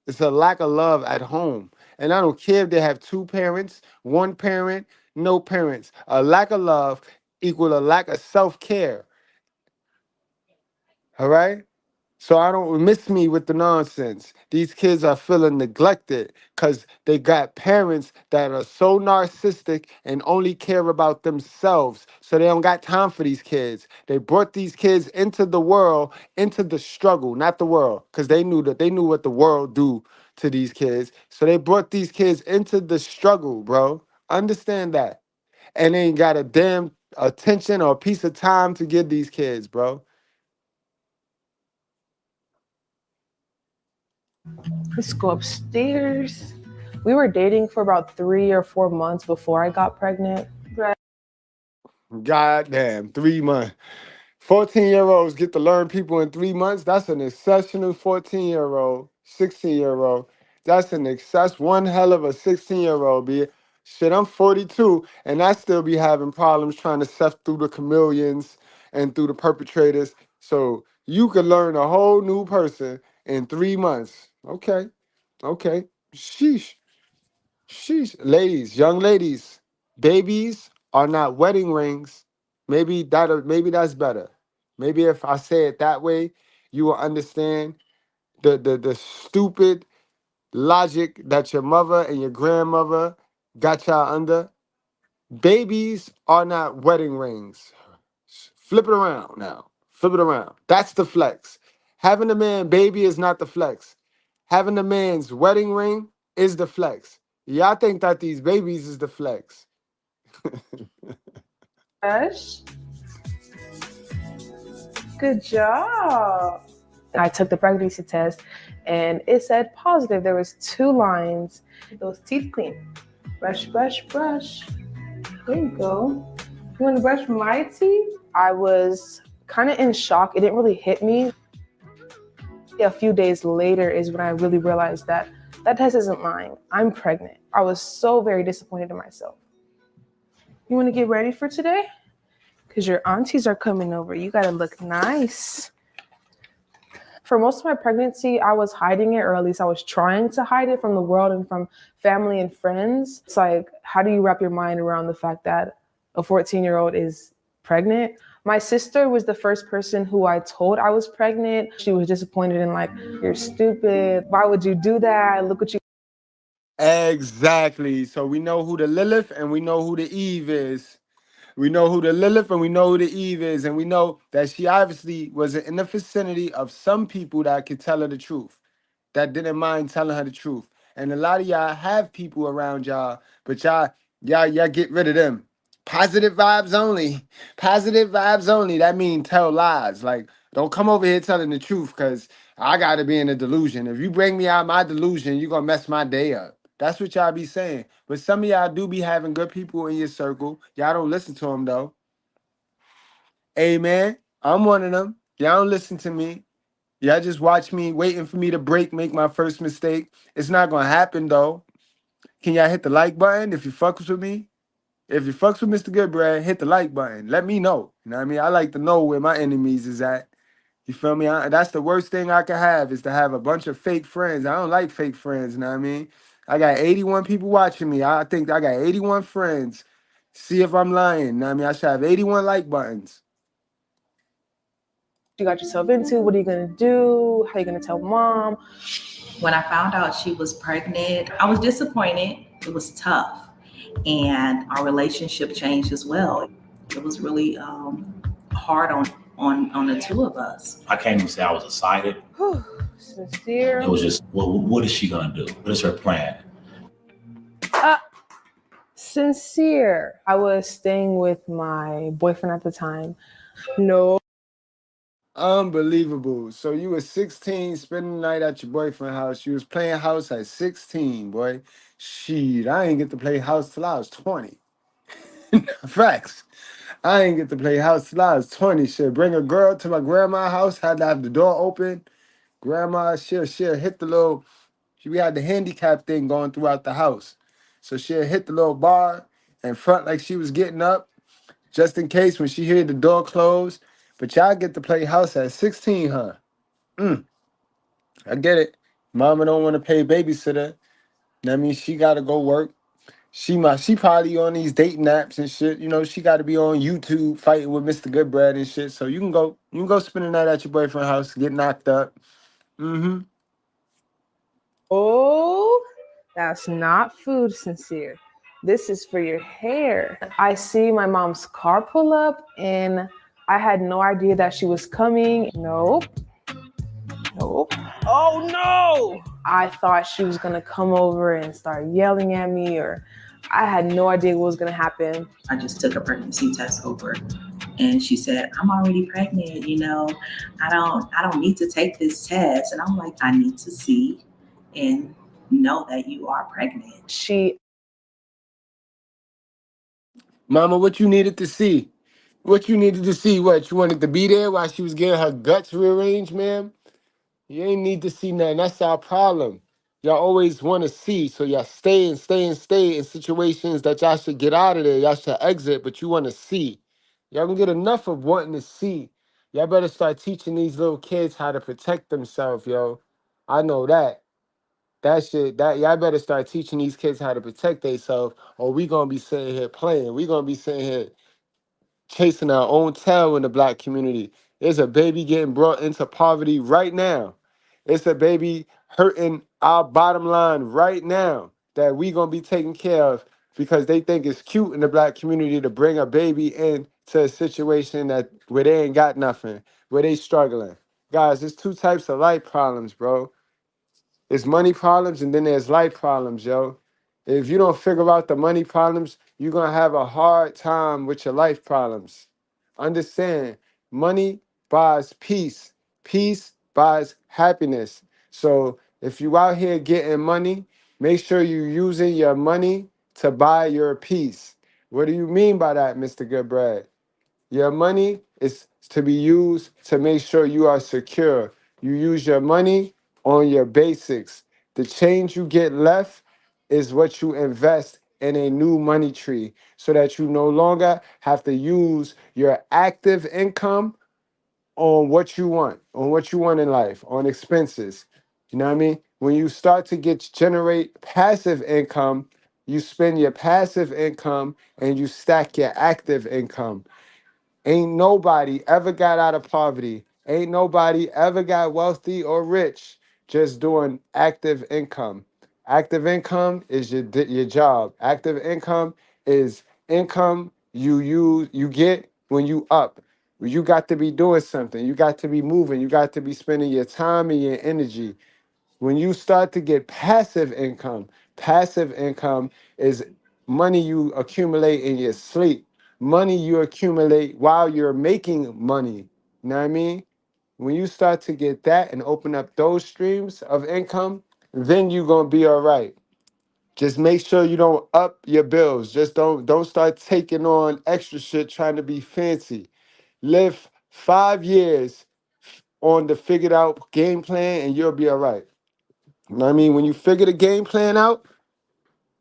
Speaker 5: It's a lack of love at home. And I don't care if they have two parents, one parent, no parents. A lack of love equal a lack of self-care. All right? So I don't miss me with the nonsense. These kids are feeling neglected because they got parents that are so narcissistic and only care about themselves. So they don't got time for these kids. They brought these kids into the world, into the struggle, not the world, because they knew what the world do to these kids. So they brought these kids into the struggle, bro. Understand that. And they ain't got a damn attention or a piece of time to give these kids, bro.
Speaker 21: Let's go upstairs. We were dating for about 3 or 4 months before I got pregnant.
Speaker 5: Goddamn, 3 months. 14-year-olds get to learn people in 3 months. That's an exceptional 14-year-old, 16-year-old. That's one hell of a 16-year-old, be it. Shit, I'm 42, and I still be having problems trying to sift through the chameleons and through the perpetrators. So you could learn a whole new person in 3 months. Okay. Sheesh. Ladies, young ladies, babies are not wedding rings. Maybe that's better. Maybe if I say it that way, you will understand the stupid logic that your mother and your grandmother got y'all under. Babies are not wedding rings. Flip it around now. Flip it around. That's the flex. Having a man baby is not the flex. Having a man's wedding ring is the flex. Y'all think that these babies is the flex.
Speaker 21: Gosh. Good job. I took the pregnancy test and it said positive. There was 2 lines. Those teeth clean. Brush, brush, brush. There you go. You want to brush my teeth? I was kind of in shock. It didn't really hit me. A few days later is when I really realized that test isn't lying. I'm pregnant. I was so very disappointed in myself. You want to get ready for today? Because your aunties are coming over. You got to look nice. For most of my pregnancy, I was hiding it, or at least I was trying to hide it from the world and from family and friends. It's like, how do you wrap your mind around the fact that a 14-year-old is pregnant? My sister was the first person who I told I was pregnant. She was disappointed and like, you're stupid. Why would you do that? Look what you.
Speaker 5: Exactly. So we know who the Lilith and we know who the Eve is. We know who the Lilith and we know who the Eve is. And we know that she obviously was in the vicinity of some people that could tell her the truth, that didn't mind telling her the truth. And a lot of y'all have people around y'all, but y'all get rid of them. Positive vibes only. Positive vibes only. That means tell lies. Like, don't come over here telling the truth because I got to be in a delusion. If you bring me out my delusion, you're going to mess my day up. That's what y'all be saying. But some of y'all do be having good people in your circle. Y'all don't listen to them, though. Amen. I'm one of them. Y'all don't listen to me. Y'all just watch me waiting for me to make my first mistake. It's not gonna happen though. Can y'all hit the like button if you fucks with me? If you fucks with Mr. Goodbread, hit the like button. Let me know. You know what I mean? I like to know where my enemies is at. You feel me? That's the worst thing I could have is to have a bunch of fake friends. I don't like fake friends, you know what I mean? I got 81 people watching me. I think I got 81 friends. See if I'm lying. You know what I mean? I should have 81 like buttons.
Speaker 21: You got yourself into? What are you gonna do? How are you gonna tell mom?
Speaker 22: When I found out she was pregnant, I was disappointed. It was tough. And our relationship changed as well. It was really hard on the two of us.
Speaker 3: I can't even say I was excited.
Speaker 21: Sincere.
Speaker 3: It was just, well, what is she gonna do? What is her plan?
Speaker 21: Sincere. I was staying with my boyfriend at the time. No.
Speaker 5: Unbelievable. So you were 16, spending the night at your boyfriend's house. You was playing house at 16, boy. Shit, I ain't get to play house till I was 20. Facts. I ain't get to play house till I was 20. Shit, bring a girl to my grandma's house, had to have the door open. Grandma, she'll hit the little, we had the handicap thing going throughout the house. So she'll hit the little bar and front like she was getting up, just in case when she heard the door close. But y'all get to play house at 16, huh? I get it. Mama don't want to pay babysitter. That means she gotta go work. She probably on these dating apps and shit. You know, she gotta be on YouTube fighting with Mr. Goodbread and shit. So you can go spend the night at your boyfriend's house, get knocked up. Mm-hmm.
Speaker 21: Oh, that's not food, Sincere. This is for your hair. I see my mom's car pull up and I had no idea that she was coming. Nope. Oh no! I thought she was gonna come over and start yelling at me, or I had no idea what was gonna happen.
Speaker 22: I just took a pregnancy test over and she said, I'm already pregnant, you know. I don't need to take this test. And I'm like, I need to see and know that you are pregnant.
Speaker 5: Mama, what you needed to see? What you needed to see? What, you wanted to be there while she was getting her guts rearranged, ma'am? You ain't need to see nothing. That's our problem. Y'all always want to see, so y'all stay in situations that y'all should get out of there. Y'all should exit, but you want to see. Y'all gonna get enough of wanting to see. Y'all better start teaching these little kids how to protect themselves, yo. I know that. Y'all better start teaching these kids how to protect themselves, or we gonna be sitting here playing. We gonna be sitting here chasing our own tail in the black community. There's a baby getting brought into poverty right now. It's a baby hurting our bottom line right now that we gonna be taking care of because they think it's cute in the black community to bring a baby into a situation where they ain't got nothing, where they struggling. Guys, there's two types of life problems, bro. There's money problems and then there's life problems, yo. If you don't figure out the money problems, you're going to have a hard time with your life problems. Understand, money buys peace. Peace buys happiness. So if you out here getting money, make sure you're using your money to buy your peace. What do you mean by that, Mr. Goodbread? Your money is to be used to make sure you are secure. You use your money on your basics. The change you get left is what you invest in a new money tree so that you no longer have to use your active income on what you want in life, on expenses. You know what I mean? When you start to generate passive income, you spend your passive income and you stack your active income. Ain't nobody ever got out of poverty. Ain't nobody ever got wealthy or rich just doing active income. Active income is your job. Active income is income you get when you up. You got to be doing something. You got to be moving. You got to be spending your time and your energy. When you start to get passive income is money you accumulate in your sleep, money you accumulate while you're making money. You know what I mean? When you start to get that and open up those streams of income, then you're gonna be all right. Just make sure you don't up your bills. Just don't start taking on extra shit trying to be fancy. Live 5 years on the figured out game plan and you'll be all right. You know what I mean? When you figure the game plan out,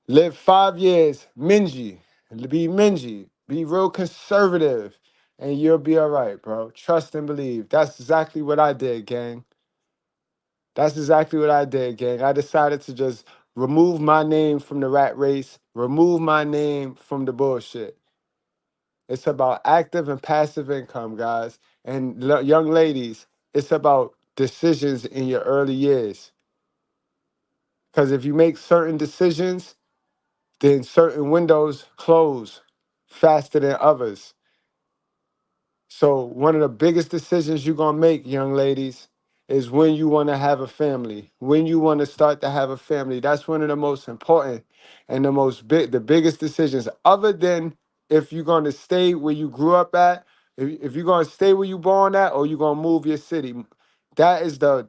Speaker 5: live 5 years, mingy, be real conservative, and you'll be all right, bro. Trust and believe. That's exactly what I did, gang. That's exactly what I did, gang. I decided to just remove my name from the rat race, remove my name from the bullshit. It's about active and passive income, guys. And young ladies, it's about decisions in your early years. Because if you make certain decisions, then certain windows close faster than others. So one of the biggest decisions you're going to make, young ladies, is when you want to have a family, when you want to start to have a family. That's one of the most important and the biggest decisions, other than if you're going to stay where you grew up at, if you're going to stay where you born at, or you're going to move your city. That is the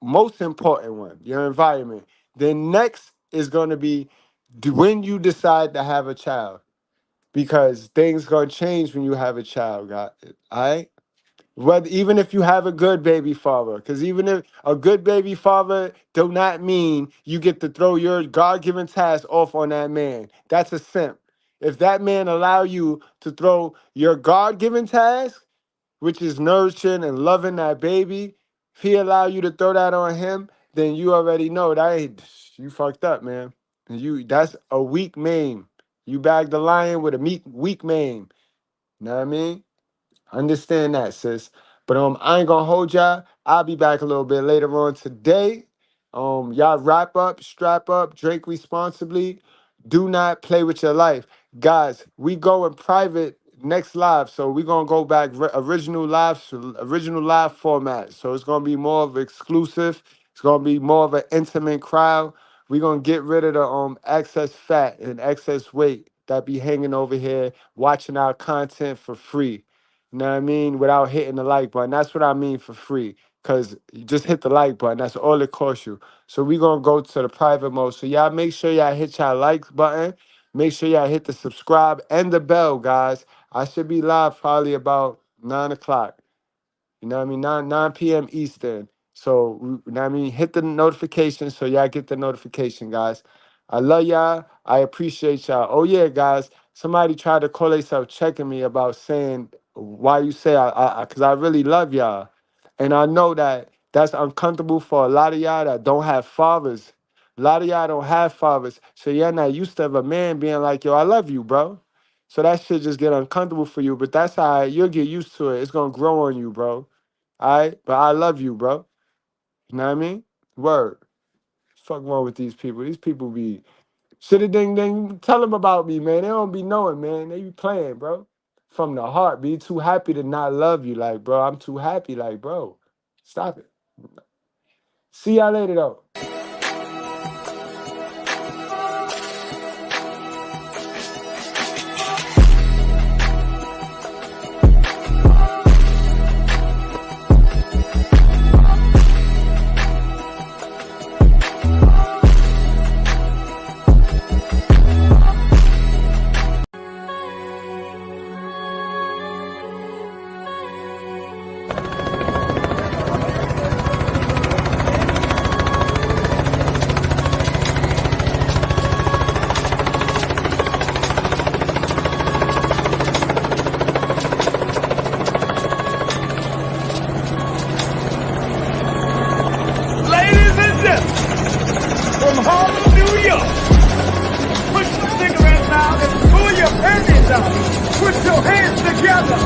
Speaker 5: most important one, your environment. Then next is going to be when you decide to have a child. Because things gonna change when you have a child, all right? Even if you have a good baby father, because even if a good baby father do not mean you get to throw your God-given task off on that man. That's a simp. If that man allow you to throw your God-given task, which is nurturing and loving that baby, if he allow you to throw that on him, then you already know you fucked up, man. That's a weak mane. You bagged the lion with a weak mane. You know what I mean? Understand that, sis. But I ain't gonna hold y'all. I'll be back a little bit later on today. Y'all wrap up, strap up, drink responsibly. Do not play with your life. Guys, we go in private next live. So we're gonna go back original live format. So it's gonna be more of exclusive. It's gonna be more of an intimate crowd. We're gonna get rid of the excess fat and excess weight that be hanging over here watching our content for free. You know what I mean? Without hitting the like button. That's what I mean for free. Because you just hit the like button. That's all it costs you. So we're going to go to the private mode. So y'all make sure y'all hit y'all like button. Make sure y'all hit the subscribe and the bell, guys. I should be live probably about 9 o'clock. You know what I mean? 9 p.m. Eastern. So, you know what I mean? Hit the notification so y'all get the notification, guys. I love y'all. I appreciate y'all. Oh, yeah, guys. Somebody tried to call themselves checking me about saying why you say because I really love y'all. And I know that that's uncomfortable for a lot of y'all that don't have fathers. A lot of y'all don't have fathers. So you're not used to a man being like, yo, I love you, bro. So that shit just get uncomfortable for you. But that's all right. You'll get used to it. It's going to grow on you, bro. All right? But I love you, bro. You know what I mean? Word. Fuck wrong with these people. These people be shitty ding ding. Tell them about me, man. They don't be knowing, man. They be playing, bro. From the heart. Be too happy to not love you. Like, bro, I'm too happy. Like, bro, stop it. See y'all later, though.
Speaker 18: From Harlem, New York. Put your cigarettes out and pull your panties out. Put your hands together.